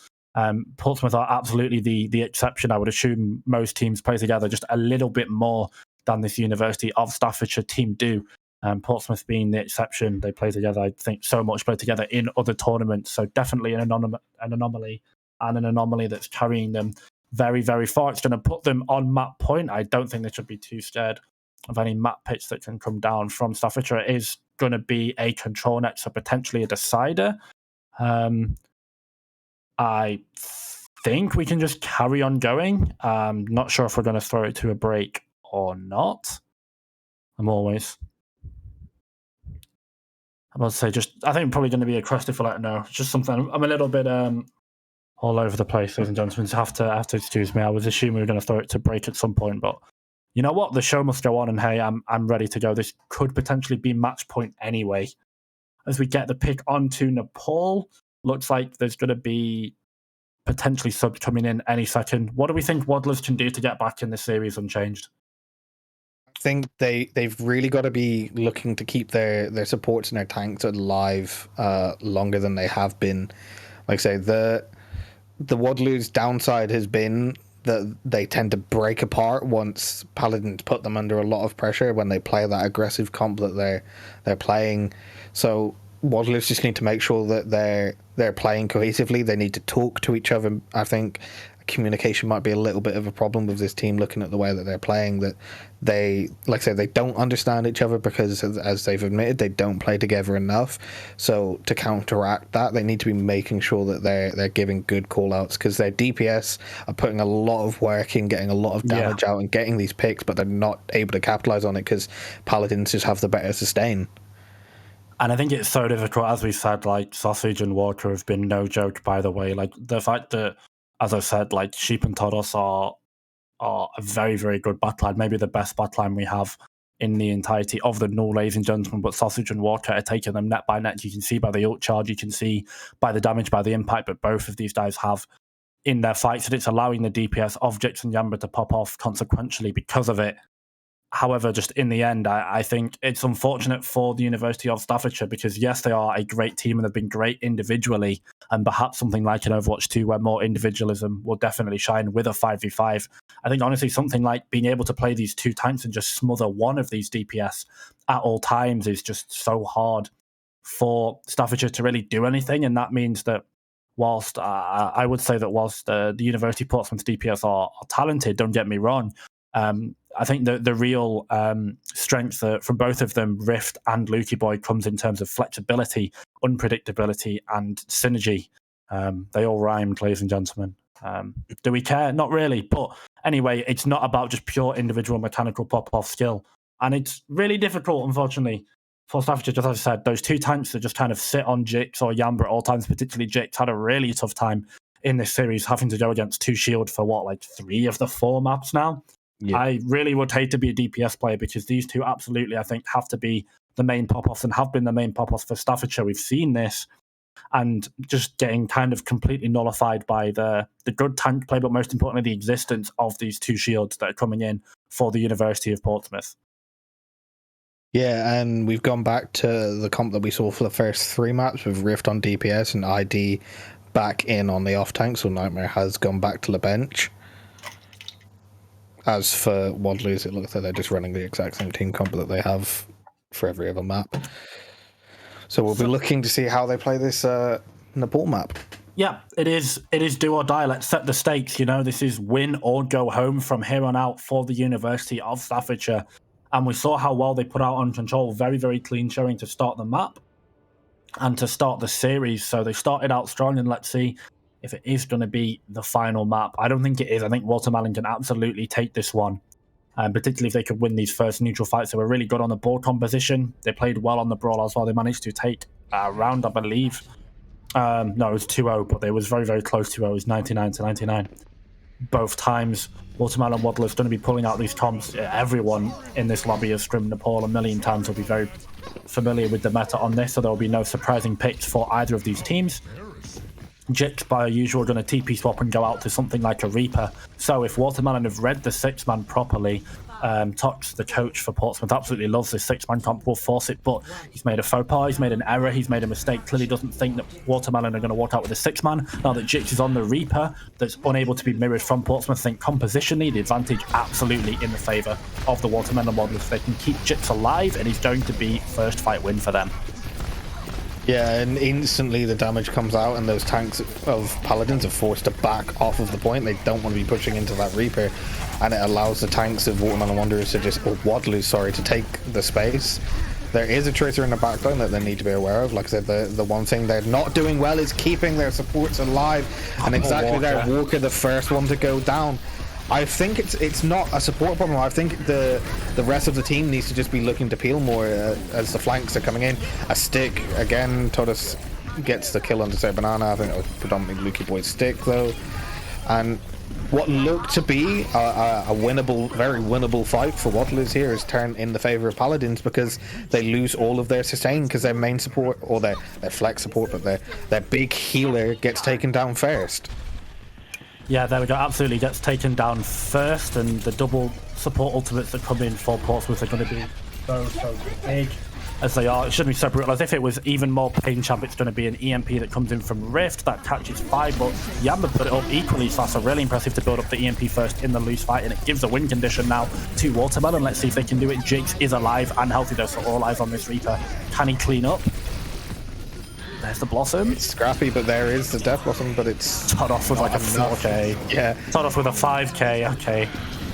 Speaker 1: Portsmouth are absolutely the exception. I would assume most teams play together just a little bit more than this University of Staffordshire team do. Portsmouth being the exception, they play together, I think, so much play together in other tournaments, so definitely an anomaly, and an anomaly that's carrying them very, very far. It's going to put them on map point. I don't think they should be too scared of any map pitch that can come down from Staffordshire. It is going to be a control net, so potentially a decider. I think we can just carry on going. Not sure if we're going to throw it to a break or not. I'm about to say, I think I'm probably going to be a crusty for letting know. It's just something, I'm a little bit all over the place, ladies and gentlemen. So have to excuse me. I was assuming we were going to throw it to break at some point, but you know what? The show must go on, and hey, I'm ready to go. This could potentially be match point anyway. As we get the pick onto Nepal, looks like there's going to be potentially subs coming in any second. What do we think Waddlers can do to get back in this series unchanged?
Speaker 2: think they've really got to be looking to keep their supports and their tanks alive longer than they have been. Like I say, the Wadlow's downside has been that they tend to break apart once Paladins put them under a lot of pressure when they play that aggressive comp that they're playing. So Wadlow's just need to make sure that they're playing cohesively. They need to talk to each other. I think communication might be a little bit of a problem with this team, looking at the way that they're playing, that they, like I said, they don't understand each other because, as they've admitted, they don't play together enough. So to counteract that, they need to be making sure that they're giving good call outs, because their DPS are putting a lot of work in, getting a lot of damage out and getting these picks, but they're not able to capitalize on it because Paladins just have the better sustain.
Speaker 1: And I think it's so difficult, as we said, like Sausage and Walker have been no joke, by the way. Like the fact that, as I said, like Sheep and Todos are a very, very good backline, maybe the best backline we have in the entirety of the null, ladies and gentlemen. But Sausage and Walker are taking them net by net. You can see by the ult charge, you can see by the damage, by the impact that both of these guys have in their fights, and it's allowing the DPS of Jix and Yamba to pop off consequentially because of it. However, just in the end, I think it's unfortunate for the University of Staffordshire, because yes, they are a great team and they've been great individually, and perhaps something like an Overwatch 2 where more individualism will definitely shine with a 5v5. I think honestly something like being able to play these two tanks and just smother one of these DPS at all times is just so hard for Staffordshire to really do anything, and that means that whilst I would say that whilst the University Portsmouth DPS are talented, don't get me wrong, I think the real strength from both of them, Rift and Lukey Boy, comes in terms of flexibility, unpredictability, and synergy. They all rhymed, ladies and gentlemen. Do we care? Not really. But anyway, it's not about just pure individual mechanical pop-off skill. And it's really difficult, unfortunately, for Staffordshire. Just as I said, those two tanks that just kind of sit on Jix or Yamba at all times, particularly Jix, had a really tough time in this series, having to go against 2 Shield for like 3 of the 4 maps now. Yeah. I really would hate to be a DPS player, because these two absolutely, I think, have to be the main pop-offs and have been the main pop-offs for Staffordshire. We've seen this, and just getting kind of completely nullified by the good tank play, but most importantly, the existence of these 2 shields that are coming in for the University of Portsmouth.
Speaker 2: Yeah, and we've gone back to the comp that we saw for the first 3 maps with Rift on DPS and ID back in on the off-tank, so Nightmare has gone back to the bench. As for Wadlow's, it looks like they're just running the exact same team comp that they have for every other map. So we'll be looking to see how they play this Nepal map.
Speaker 1: Yeah, it is do or die. Let's set the stakes. This is win or go home from here on out for the University of Staffordshire. And we saw how well they put out on Control. Very, very clean showing to start the map and to start the series. So they started out strong, and let's see if it is going to be the final map. I don't think it is. I think Watermelon can absolutely take this one, particularly if they could win these first neutral fights. They were really good on the board composition. They played well on the brawl as well. They managed to take a round, I believe. No, it was 2-0, but it was very, very close to 0. It was 99-99. Both times, Watermelon Waddle is going to be pulling out these comps. Everyone in this lobby has scrimmed Nepal a million times. Will be very familiar with the meta on this, so there will be no surprising picks for either of these teams. Jix, by usual, going to TP swap and go out to something like a Reaper. So if Watermelon have read the 6-man properly, Tox, the coach for Portsmouth, absolutely loves this 6-man comp, will force it, but he's made a faux pas, he's made an error, he's made a mistake. Clearly doesn't think that Watermelon are going to walk out with a 6-man. Now that Jix is on the Reaper, that's unable to be mirrored from Portsmouth, I think compositionally, the advantage absolutely in the favour of the Watermelon model. If they can keep Jix alive, and he's going to be first fight win for them.
Speaker 2: Yeah, and instantly the damage comes out, and those tanks of Paladins are forced to back off of the point. They don't want to be pushing into that Reaper, and it allows the tanks of Watermelon Wanderers to just, or Wadlow, sorry, to take the space. There is a Tracer in the backline that they need to be aware of. Like I said, the one thing they're not doing well is keeping their supports alive, and exactly there, Walker, the first one to go down. I think it's not a support problem. I think the rest of the team needs to just be looking to peel more as the flanks are coming in. A stick again. Todos gets the kill on Desert Banana. I think it was predominantly Lukey Boy's stick though, and what looked to be a winnable, very winnable fight for Wadlow's here is turned in the favor of Paladins, because they lose all of their sustain because their main support, or their flex support, but their big healer gets taken down first.
Speaker 1: Yeah, there we go. Absolutely gets taken down first, and the double support ultimates that come in for Portsmouth are going to be so big as they are. It shouldn't be so brutal. As if it was even more pain champ, it's going to be an EMP that comes in from Rift that catches 5, but Yamba put it up equally fast. So really impressive to build up the EMP first in the loose fight, and it gives a win condition now to Watermelon. Let's see if they can do it. Jake's is alive and healthy though, so all eyes on this Reaper. Can he clean up? There's the Blossom.
Speaker 2: It's scrappy, but there is the Death Blossom, but it's...
Speaker 1: Tot off with like a 4k.
Speaker 2: Yeah.
Speaker 1: Tot off with a 5k, okay.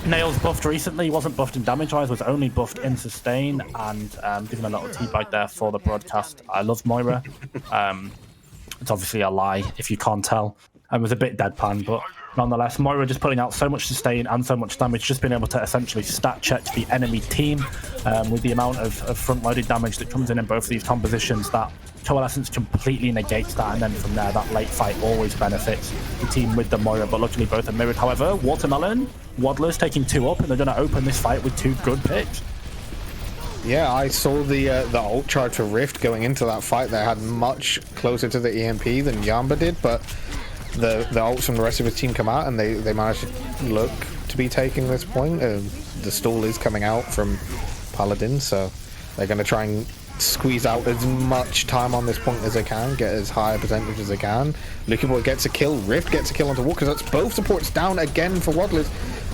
Speaker 1: Nails buffed recently, wasn't buffed in damage-wise, was only buffed in sustain, and giving a little teabag there for the broadcast. I love Moira. It's obviously a lie, if you can't tell. It was a bit deadpan, but nonetheless, Moira just putting out so much sustain and so much damage, just being able to essentially stat check the enemy team with the amount of front-loaded damage that comes in both of these compositions. That Coalescence completely negates that, and then from there, that late fight always benefits the team with the Moira, but luckily both are mirrored. However, Watermelon, Waddler's taking 2 up, and they're going to open this fight with 2 good picks.
Speaker 2: Yeah, I saw the ult charge for Rift going into that fight. They had much closer to the EMP than Yamba did, but the ults from the rest of his team come out, and they managed to look to be taking this point. The stall is coming out from Paladin, so they're going to try and squeeze out as much time on this point as they can, get as high a percentage as they can. Lucky Boy gets a kill, Rift gets a kill onto Walker. That's both supports down again for Waddlers.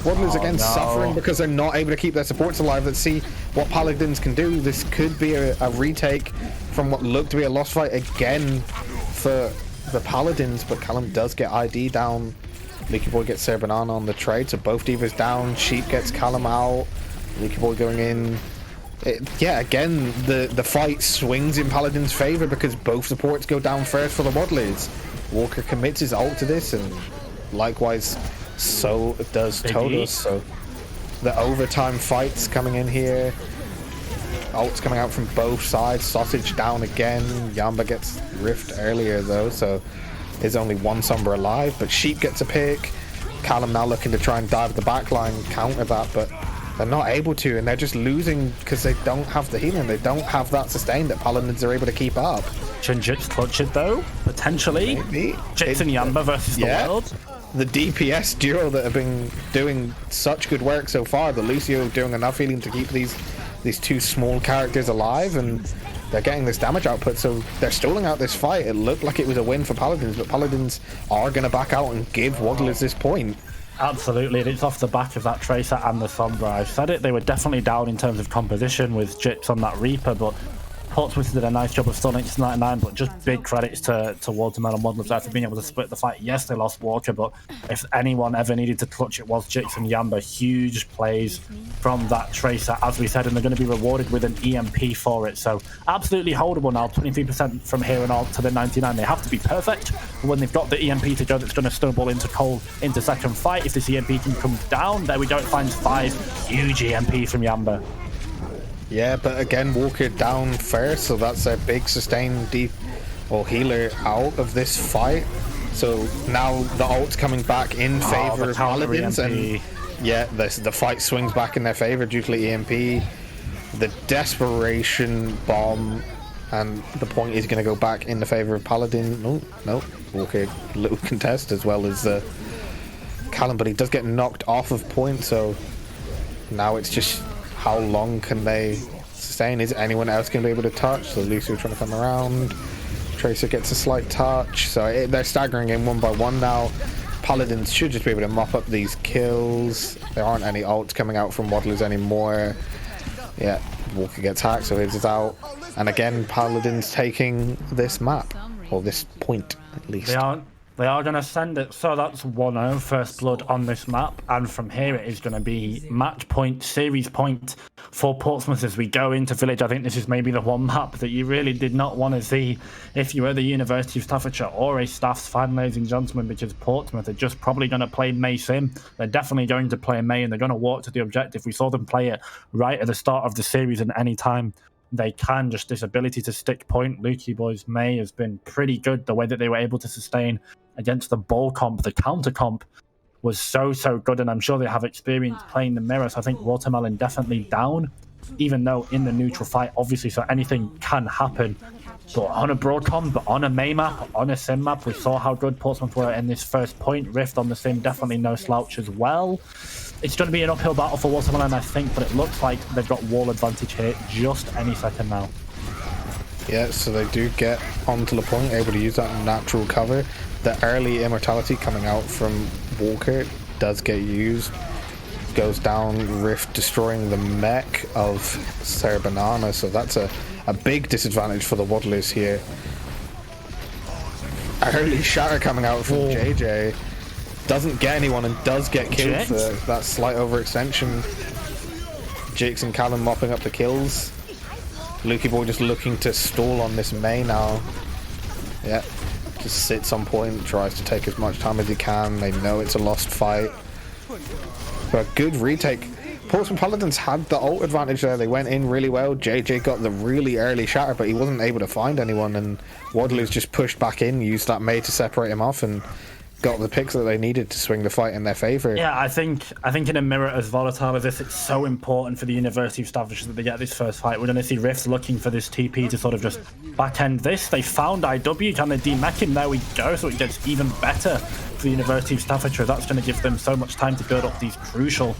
Speaker 2: Waddlers again suffering because they're not able to keep their supports alive. Let's see what Paladins can do. This could be a retake from what looked to be a lost fight again for the Paladins, but Callum does get ID down. Lucky Boy gets Sarah Banana on the trade, so both divas down. Sheep gets Callum out. Lucky Boy going in. Yeah, again, the fight swings in Paladin's favor because both supports go down first for the Waddlers. Walker commits his ult to this, and likewise so does Todos. So the overtime fights coming in here. Ults coming out from both sides. Sausage down again. Yamba gets Rift earlier though, so there's only one Sombra alive, but Sheep gets a pick. Callum now looking to try and dive the backline, counter that, but they're not able to, and they're just losing because they don't have the healing. They don't have that sustain that Paladins are able to keep up.
Speaker 1: Shinjit's clutch it though, potentially.
Speaker 2: Maybe.
Speaker 1: Jits and Yamba versus the world.
Speaker 2: The DPS duo that have been doing such good work so far. The Lucio doing enough healing to keep these 2 small characters alive, and they're getting this damage output, so they're stalling out this fight. It looked like it was a win for Paladins, but Paladins are going to back out and give Waddlers this point.
Speaker 1: Absolutely, and it's off the back of that Tracer and the Sombra. I've said it, they were definitely down in terms of composition with Jits on that Reaper, but Portsmouth did a nice job of stalling to 99, but just big credits to Watermelon Waddlers there for being able to split the fight. Yes, they lost Walker, but if anyone ever needed to clutch, it was Jits and Yamba. Huge plays from that Tracer, as we said, and they're going to be rewarded with an EMP for it. So absolutely holdable now, 23% from here and on to the 99. They have to be perfect, but when they've got the EMP to go, that's going to snowball into Cole into second fight. If this EMP can come down, there we go, it finds 5. Huge EMP from Yamba.
Speaker 2: Yeah, but again, Walker down first, so that's a big sustain healer out of this fight. So now the ult's coming back in favor of Paladins, and yeah, the fight swings back in their favor due to the EMP. The desperation bomb, and the point is going to go back in the favor of Paladin. No, Walker little contest as well as Callum, but he does get knocked off of point, so now it's just how long can they sustain? Is anyone else going to be able to touch? So Lucio trying to come around. Tracer gets a slight touch. So they're staggering in one by one now. Paladins should just be able to mop up these kills. There aren't any ults coming out from Waddlers anymore. Yeah, Walker gets hacked, so he's out. And again, Paladins taking this map, or this point at least.
Speaker 1: They are going to send it, so that's 1-0, first blood on this map, and from here it is going to be match point, series point for Portsmouth as we go into Village. I think this is maybe the one map that you really did not want to see if you were the University of Staffordshire or a Staffs fan, ladies and gentlemen, because Portsmouth are just probably going to play May Sim. They're definitely going to play May, and they're going to walk to the objective. We saw them play it right at the start of the series, and any time they can, just this ability to stick point. Lukey Boys May has been pretty good, the way that they were able to sustain against the ball comp. The counter comp was so good, and I'm sure they have experience playing the mirror, so I think Watermelon definitely down, even though in the neutral fight, obviously, so anything can happen. But on a Broadcom, but on a May map, on a Sim map, we saw how good Portsmouth were in this first point. Rift on the Sim, definitely no slouch as well. It's going to be an uphill battle for Watermelon, I think, but it looks like they've got wall advantage here just any second now.
Speaker 2: Yeah, so they do get onto the point, able to use that natural cover. The early immortality coming out from Walker does get used. Goes down, Rift destroying the mech of Sarah Banana, so that's a big disadvantage for the Waddlers here. Early shatter coming out from JJ. Doesn't get anyone and does get killed for that slight overextension. Jakes and Callum mopping up the kills. Lukey Boy just looking to stall on this May now. Yeah, just sits on point, tries to take as much time as he can. They know it's a lost fight. But a good retake. Portsmouth Paladins had the ult advantage there. They went in really well. JJ got the really early shatter, but he wasn't able to find anyone. And Waddlers just pushed back in, used that May to separate him off, and got the picks that they needed to swing the fight in their favour.
Speaker 1: Yeah, I think in a mirror as volatile as this, it's so important for the University of Staffordshire that they get this first fight. We're going to see Rifts looking for this TP to sort of just back-end this. They found IW. Can they demech him? There we go. So it gets even better for the University of Staffordshire. That's going to give them so much time to build up these crucial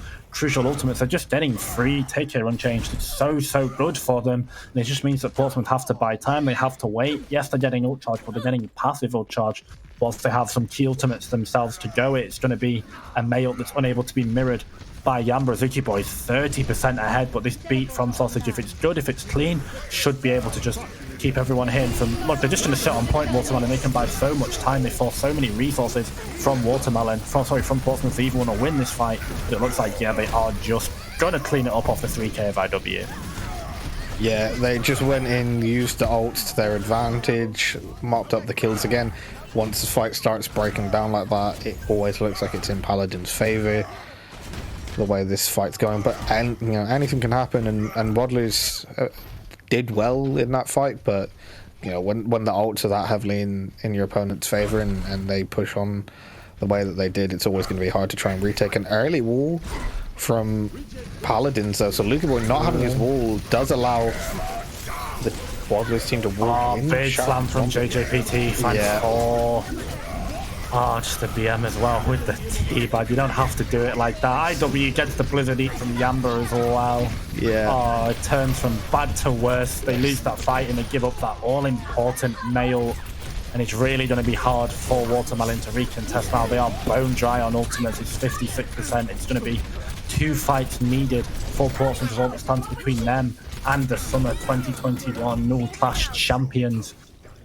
Speaker 1: ultimates. They're just getting free take care unchanged. It's so good for them, and it just means that Portsmouth have to buy time. They have to wait. Yes, they're getting ult charge, but they're getting passive ult charge whilst they have some key ultimates themselves to go. It's going to be a Mail that's unable to be mirrored by Yamba. Zuki Boy is 30% ahead, but this beat from Sausage, if it's good, if it's clean, should be able to just keep everyone here. Look, they're just going to sit on point, Watermelon, and they can buy so much time. They force so many resources from Watermelon, from Portsmouth to even want to win this fight. But it looks like, yeah, they are just going to clean it up off the 3k of IW.
Speaker 2: Yeah, they just went in, used the ults to their advantage, mopped up the kills again. Once the fight starts breaking down like that, it always looks like it's in Paladin's favour, the way this fight's going. But anything can happen, and Waddlers did well in that fight. But when the ults are that heavily in your opponent's favour and they push on the way that they did, it's always going to be hard to try and retake an early wall from Paladins, though. So Luka Boy not having his wall does allow the Waddlers team to walk in.
Speaker 1: Big slam from JJPT. Just the BM as well with the T-bag. You don't have to do it like that. IW gets the Blizzard Eat from Yamba as well.
Speaker 2: Yeah.
Speaker 1: It turns from bad to worse. They lose that fight and they give up that all-important Mail. And it's really going to be hard for Watermelon to recontest now. They are bone dry on ultimates. It's 56%. It's going to be 2 fights needed for Portsmouth to hold the stance between them and the Summer 2021 Null Clash champions.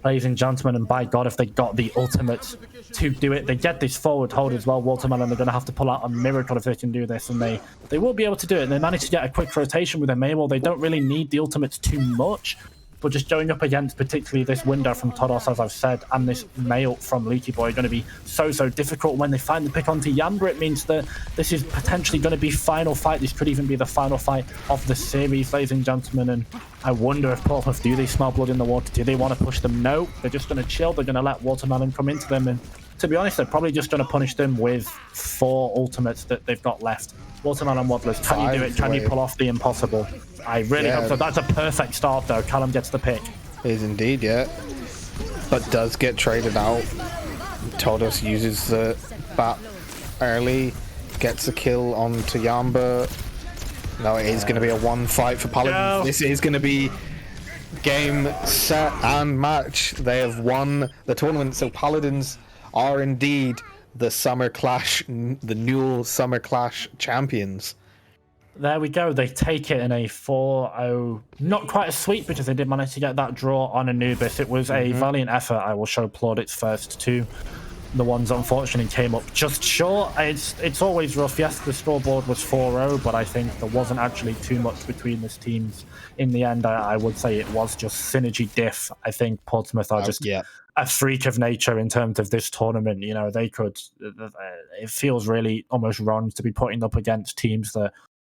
Speaker 1: Ladies and gentlemen, and by God, if they got the ultimates to do it, they get this forward hold as well. Watermelon, they're going to have to pull out a miracle if they can do this, and they will be able to do it. And they managed to get a quick rotation with their Maywall. They don't really need the ultimates too much, but just going up against particularly this window from Todos, as I've said, and this Mail from Leaky Boy are going to be so difficult. When they find the pick onto Yamba, it means that this is potentially going to be final fight. This could even be the final fight of the series, ladies and gentlemen. And I wonder if Portsmouth, do they smell blood in the water? Do they want to push them? No, they're just going to chill. They're going to let Watermelon come into them. And to be honest, they're probably just going to punish them with 4 ultimates that they've got left. Watermelon Waddlers, can you do it? Can you pull off the impossible? I really hope so. That's a perfect start, though. Callum gets the pick.
Speaker 2: Is indeed, yeah. But does get traded out. Todos uses the bat early, gets a kill onto Yamba. No, it is going to be a 1 fight for Paladins. This is going to be game, set, and match. They have won the tournament, so Paladins are indeed the Summer Clash, the Newell Summer Clash champions.
Speaker 1: There we go. They take it in a 4-0. Not quite a sweep because they did manage to get that draw on Anubis. It was a valiant effort. I will show plaudits first to the ones unfortunately came up just short. It's always rough. Yes, the scoreboard was 4-0, but I think there wasn't actually too much between these teams. In the end, I would say it was just synergy diff. I think Portsmouth are just a freak of nature in terms of this tournament. They could... it feels really almost wrong to be putting up against teams that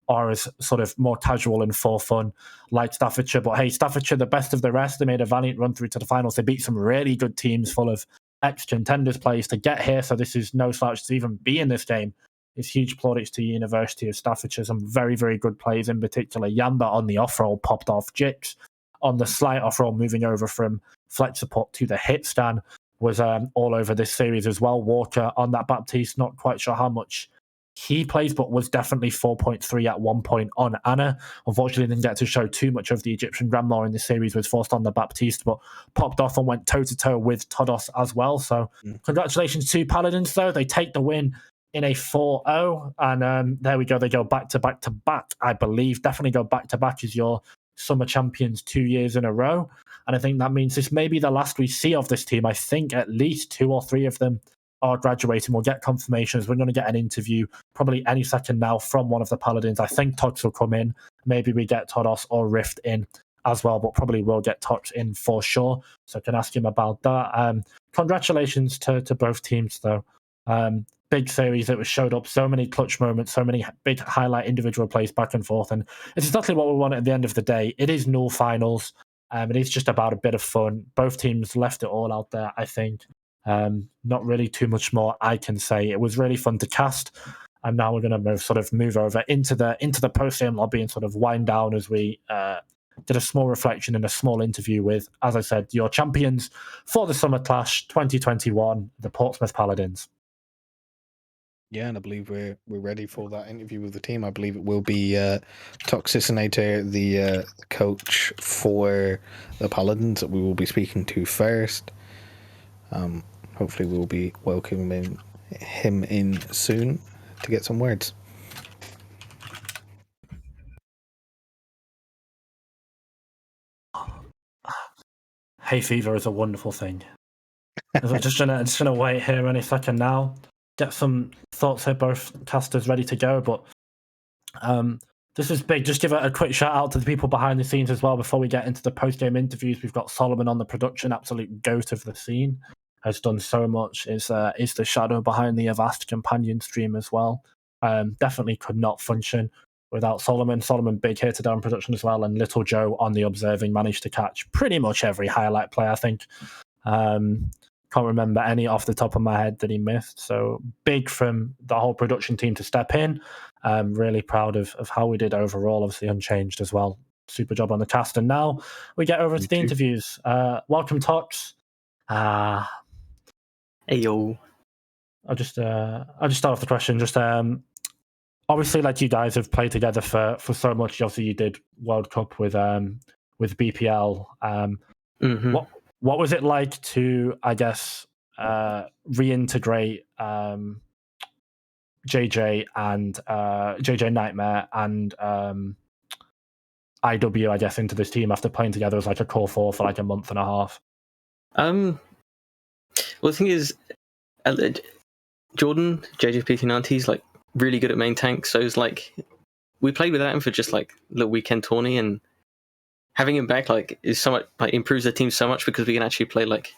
Speaker 1: are as sort of more casual and for fun like Staffordshire. But hey, Staffordshire, the best of the rest, they made a valiant run through to the finals. They beat some really good teams full of ex-contenders players to get here, so this is no slouch to even be in this game. It's huge plaudits to University of Staffordshire. Some very good players in particular. Yamba on the off-roll popped off. Jix on the slight off role, moving over from flex support to the hit stand, was all over this series as well. Walker on that Baptiste, not quite sure how much he plays, but was definitely 4.3 at one point on Anna. Unfortunately, didn't get to show too much of the Egyptian grandma in this series, was forced on the Baptiste, but popped off and went toe-to-toe with Todos as well. So congratulations to Paladins, though. They take the win in a 4-0, and there we go. They go back-to-back, I believe. Definitely go back-to-back as your summer champions 2 years in a row. And I think that means this may be the last we see of this team. I think at least 2 or 3 of them are graduating. We'll get confirmations. We're going to get an interview probably any second now from one of the Paladins. I think Tox will come in. Maybe we get Todos or Rift in as well, but probably will get Tox in for sure. So I can ask him about that. Congratulations to both teams, though. Big series. It was showed up so many clutch moments, so many big highlight individual plays back and forth. And it's exactly what we want at the end of the day. It is null finals. It is just about a bit of fun. Both teams left it all out there, I think. Not really too much more I can say. It was really fun to cast, and now we're going to move over into the post-game lobby and sort of wind down as we did a small reflection and a small interview with, as I said, your champions for the Summer Clash 2021, the Portsmouth Paladins.
Speaker 2: Yeah, and I believe we're ready for that interview with the team. I believe it will be Toxicinator, the coach for the Paladins, that we will be speaking to first. Hopefully we'll be welcoming him in soon to get some words.
Speaker 1: Hay fever is a wonderful thing. I'm just gonna wait here any second now. Get some thoughts here, both casters ready to go. But this is big. Just give a quick shout out to the people behind the scenes as well before we get into the post-game interviews. We've got Solomon on the production, absolute goat of the scene. Has done so much. Is the shadow behind the Avast companion stream as well. Definitely could not function without Solomon. Solomon big here today on production as well, and Little Joe on the observing managed to catch pretty much every highlight play, I think. Can't remember any off the top of my head that he missed. So big from the whole production team to step in. Really proud of how we did overall, obviously unchanged as well. Super job on the cast. And now we get over to the interviews. Welcome, Tox.
Speaker 3: Hey yo.
Speaker 1: I'll just start off the question. Just obviously, like, you guys have played together for so much. Obviously, you did World Cup with BPL. What was it like to, I guess, reintegrate JJ and JJ Nightmare and IW, I guess, into this team after playing together as like a core four for like a month and a half?
Speaker 3: Well, the thing is, Jordan, JJPT90, he's like really good at main tank, so it's like we played without him for just like the weekend tourney, and having him back like is so much, like, improves the team so much because we can actually play like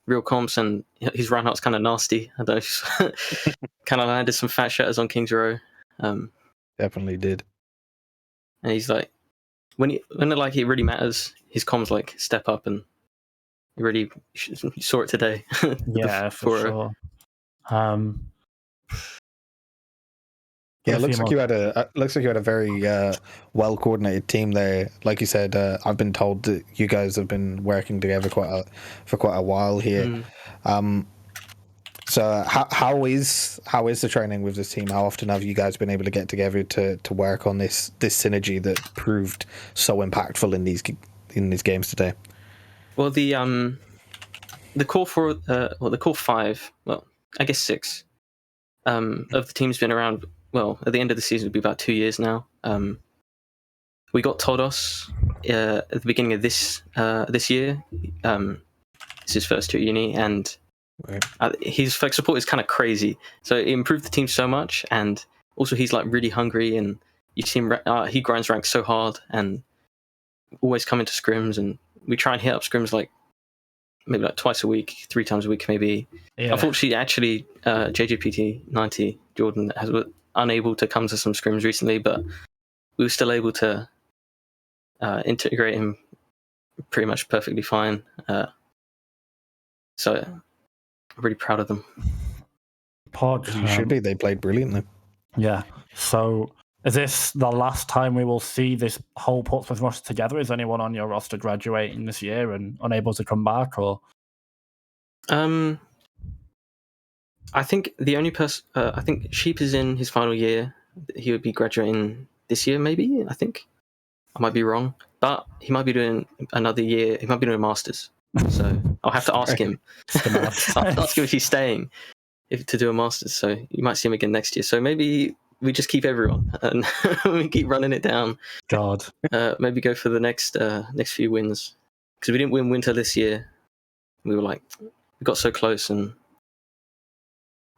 Speaker 3: real comps, and his run-out's kind of nasty. I don't know, kind of landed some fat shatters on Kings Row.
Speaker 2: Definitely did.
Speaker 3: And he's like, when it really matters, his comms like step up, and really you saw it today.
Speaker 1: Yeah, for sure.
Speaker 2: Yeah, it looks like you had a very well coordinated team there. Like you said, I've been told that you guys have been working together for quite a while here. So how is the training with this team? How often have you guys been able to get together to work on this synergy that proved so impactful in these games today?
Speaker 3: Well, the core four, the core five, well, I guess six, of the team's been around. Well, at the end of the season, it'll be about 2 years now. We got Todos at the beginning of this year. It's his first year at uni, and his flex support is kind of crazy. So it improved the team so much, and also he's like really hungry, and you see him. He grinds rank so hard, and always coming to scrims, and we try and hit up scrims like maybe like twice a week, 3 times a week, maybe. Yeah. Unfortunately, actually, JJPT90 Jordan has unable to come to some scrims recently, but we were still able to integrate him pretty much perfectly fine. So I'm really proud of them.
Speaker 2: You should be. They played brilliantly.
Speaker 1: Yeah. So Is this the last time we will see this whole Portsmouth roster together? Is anyone on your roster graduating this year and unable to come back? Or
Speaker 3: I think the only person, I think Sheep is in his final year. He would be graduating this year, maybe. I think I might be wrong, but he might be doing another year. He might be doing a masters, so I'll have to ask him. I'll ask him if he's staying to do a masters. So you might see him again next year. So maybe we just keep everyone and we keep running it down.
Speaker 1: God,
Speaker 3: maybe go for the next few wins, because we didn't win winter this year. We were like, we got so close and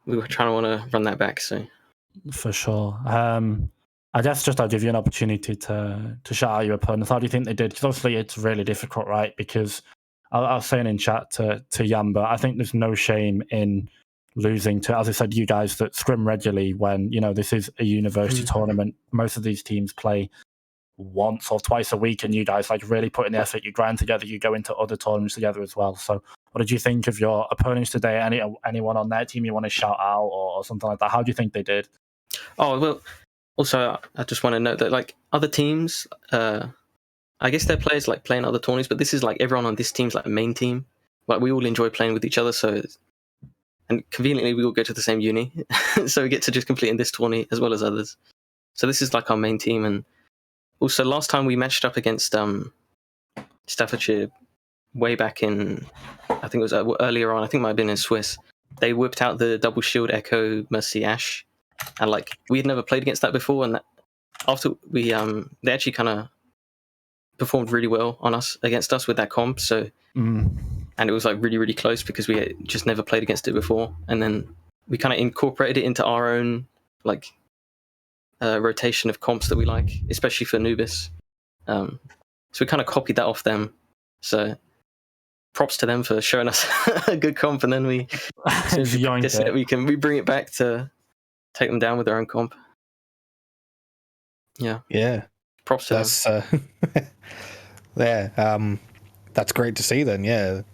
Speaker 3: we were trying to want to run that back. So
Speaker 1: for sure. I guess just I'll give you an opportunity to shout out your opponents. How do you think they did? Because obviously it's really difficult, right? Because I was saying in chat to Yamba, I think there's no shame in losing to, as I said, you guys that scrim regularly when, this is a university tournament. Most of these teams play once or twice a week, and you guys really put in the effort. You grind together, you go into other tournaments together as well. So what did you think of your opponents today? Anyone on their team you want to shout out or something like that? How do you think they did?
Speaker 3: Oh, well, also I just want to note that other teams, I guess their players playing other tournaments, but this is everyone on this team's a main team. We all enjoy playing with each other, so, and conveniently we all go to the same uni, so we get to just complete in this tourney as well as others. So this is our main team. And also last time we matched up against Staffordshire way back in, I think it was earlier on, I think it might have been in Swiss. They whipped out the double shield Echo Mercy Ash, and we had never played against that before, and after we they actually kind of performed really well on us against us with that comp. So and it was really, really close because we had just never played against it before, and then we kind of incorporated it into our own rotation of comps that we like, especially for Anubis. So we kind of copied that off them. So props to them for showing us a good comp, and then we we bring it back to take them down with their own comp. Yeah. Props to them.
Speaker 2: That's great to see. Then,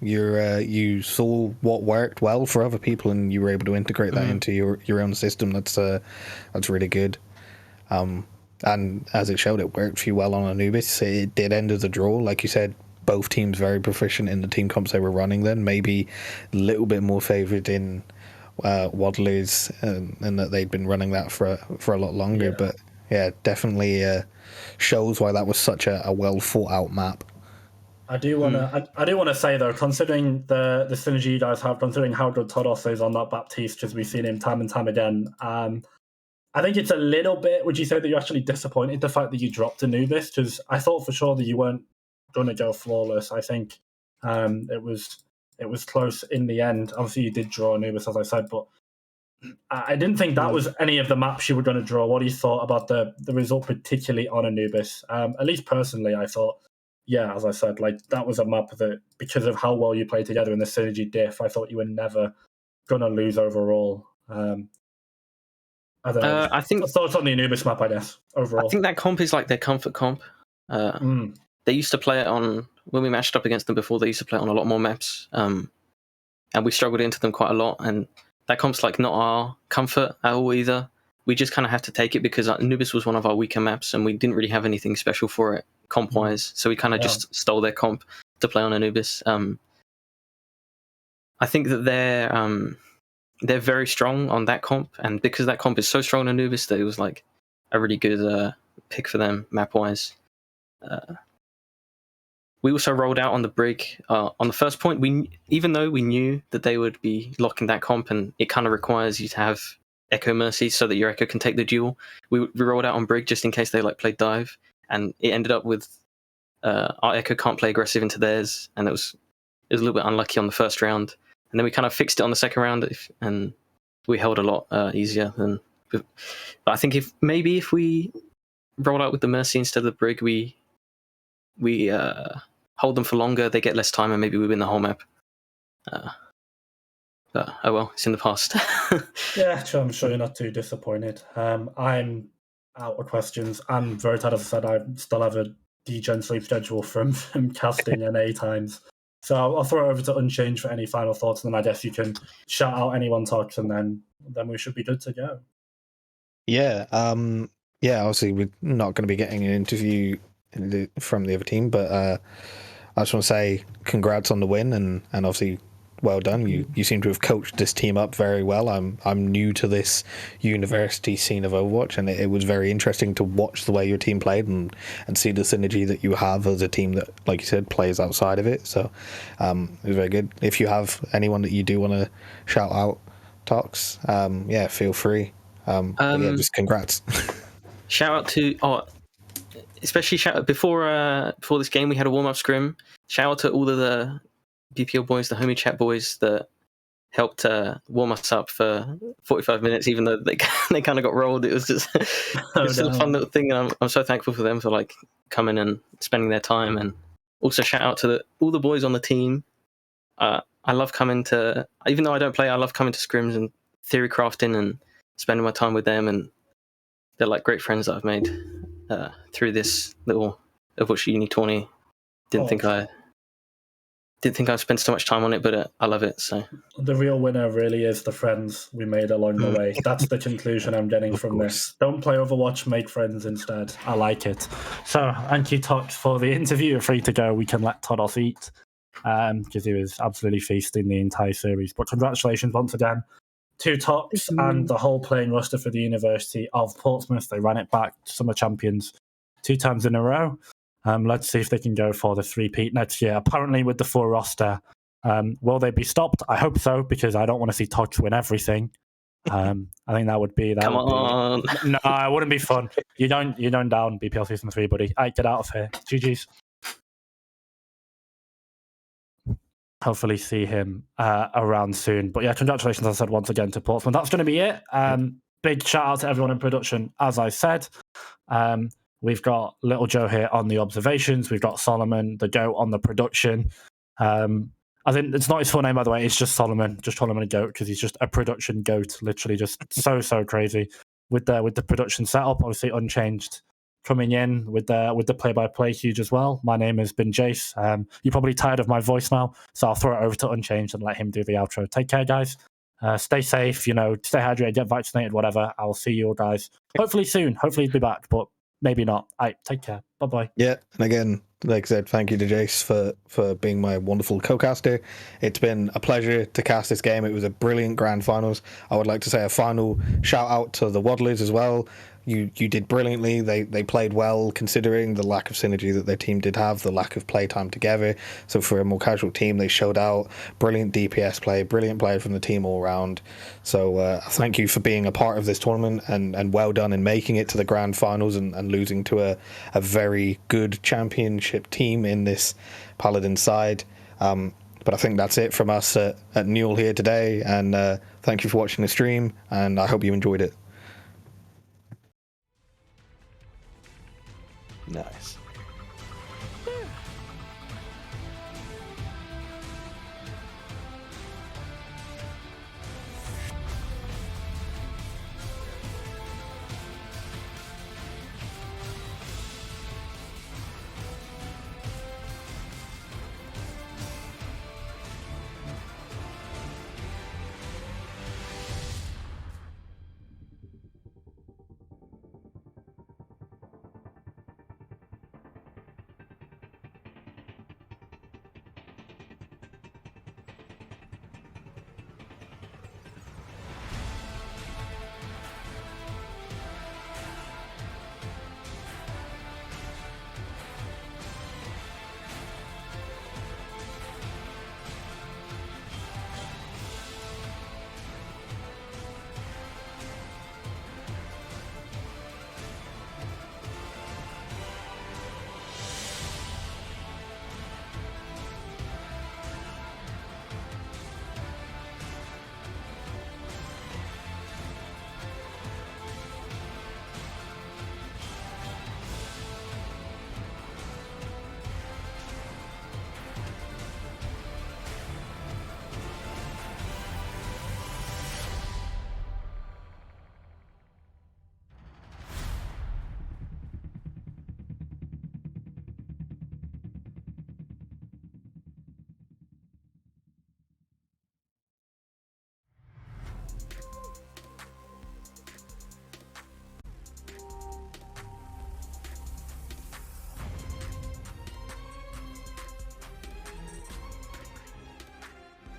Speaker 2: you saw what worked well for other people, and you were able to integrate that into your own system. That's really good. And as it showed, it worked for you well on Anubis. It did end as a draw, like you said. Both teams very proficient in the team comps they were running. Then maybe a little bit more favoured in Waddlers, and that they'd been running that for a lot longer. But definitely shows why that was such a well thought out map.
Speaker 1: I do want to say though, considering the synergy you guys have, considering how good Todos is on that Baptiste, because we've seen him time and time again. I think it's a little bit. Would you say that you're actually disappointed the fact that you dropped Anubis? Because I thought for sure that you weren't going to go flawless. I think it was close in the end. Obviously, you did draw Anubis, as I said, but I didn't think that was any of the maps you were going to draw. What do you thought about the result, particularly on Anubis? At least personally, I thought, as I said, that was a map that, because of how well you played together in the synergy diff, I thought you were never going to lose overall. I don't know.
Speaker 3: I think
Speaker 1: thoughts on the Anubis map, I guess, overall.
Speaker 3: I think that comp is their comfort comp. They used to play it on, when we matched up against them before, they used to play it on a lot more maps. And we struggled into them quite a lot. And that comp's not our comfort at all either. We just kind of have to take it because Anubis was one of our weaker maps and we didn't really have anything special for it comp-wise. So we kind of just stole their comp to play on Anubis. I think that they're very strong on that comp, and because that comp is so strong on Anubis, that it was a really good pick for them map-wise. We also rolled out on the Brig. On the first point, even though we knew that they would be locking that comp, and it kind of requires you to have Echo Mercy so that your Echo can take the duel, we rolled out on Brig just in case they played dive, and it ended up with our Echo can't play aggressive into theirs, and it was a little bit unlucky on the first round. And then we kind of fixed it on the second round, and we held a lot easier. But I think if we roll out with the Mercy instead of the Brig, we hold them for longer, they get less time, and maybe we win the whole map. But oh well, it's in the past.
Speaker 1: Yeah, I'm sure you're not too disappointed. I'm out of questions. I'm very tired. As I said, I still have a degen sleep schedule from casting NA times. So I'll throw it over to Unchanged for any final thoughts, and then I guess you can shout out anyone talks, and then we should be good to go.
Speaker 2: Yeah, Yeah, obviously we're not going to be getting an interview from the other team, but I just want to say congrats on the win, and obviously well done. You seem to have coached this team up very well. I'm new to this university scene of Overwatch, and it was very interesting to watch the way your team played and see the synergy that you have as a team that, like you said, plays outside of it. So it was very good. If you have anyone that you do want to shout out, Tox, yeah, feel free. But yeah, just congrats.
Speaker 3: Shout out to especially shout out before this game we had a warm up scrim. Shout out to all of the BPL boys, the homie chat boys that helped warm us up for 45 minutes, even though they kind of got rolled. It was just a fun little thing, and I'm so thankful for them for like coming and spending their time. And also shout out to all the boys on the team. I love coming to, even though I don't play, I love coming to scrims and theory crafting and spending my time with them, and they're like great friends that I've made through this little Overwatch Uni tourney. Didn't think I'd spend so much time on it, but I love it. So
Speaker 1: the real winner really is the friends we made along the way. That's the conclusion I'm getting from this. Don't play Overwatch, make friends instead. I like it. So thank you, Tox, for the interview. You're free to go. We can let Todos eat because he was absolutely feasting the entire series. But congratulations once again to Tox and the whole playing roster for the University of Portsmouth. They ran it back, Summer Champions, 2 times in a row. Let's see if they can go for the 3-peat next year. Apparently, with the full roster, will they be stopped? I hope so, because I don't want to see Tox win everything. I think that would be...
Speaker 3: Come on.
Speaker 1: No, it wouldn't be fun. You don't down BPL Season 3, buddy. All right, get out of here. GG's. Hopefully see him around soon. But yeah, congratulations, as I said, once again to Portsmouth. That's going to be it. Big shout out to everyone in production, as I said. We've got Little Joe here on the observations. We've got Solomon, the GOAT, on the production. I think it's not his full name, by the way. It's just Solomon. Just call him a GOAT because he's just a production GOAT. Literally just so crazy with the production setup. Obviously unchanged. Coming in with the play-by-play huge as well. My name has been Jace. You're probably tired of my voice now, so I'll throw it over to Unchanged and let him do the outro. Take care, guys. Stay safe. Stay hydrated, get vaccinated, whatever. I'll see you all guys hopefully soon. Hopefully he'll be back, but maybe not. Take care. Bye-bye.
Speaker 2: Yeah, and again, like I said, thank you to Jace for being my wonderful co-caster. It's been a pleasure to cast this game. It was a brilliant grand finals. I would like to say a final shout out to the Waddlers as well. You did brilliantly. They played well, considering the lack of synergy that their team did have, the lack of playtime together. So for a more casual team, they showed out. Brilliant DPS play, brilliant play from the team all round. So thank you for being a part of this tournament, and well done in making it to the grand finals and losing to a very good championship team in this Paladin side. But I think that's it from us at Newell here today, and thank you for watching the stream, and I hope you enjoyed it.
Speaker 4: Nice.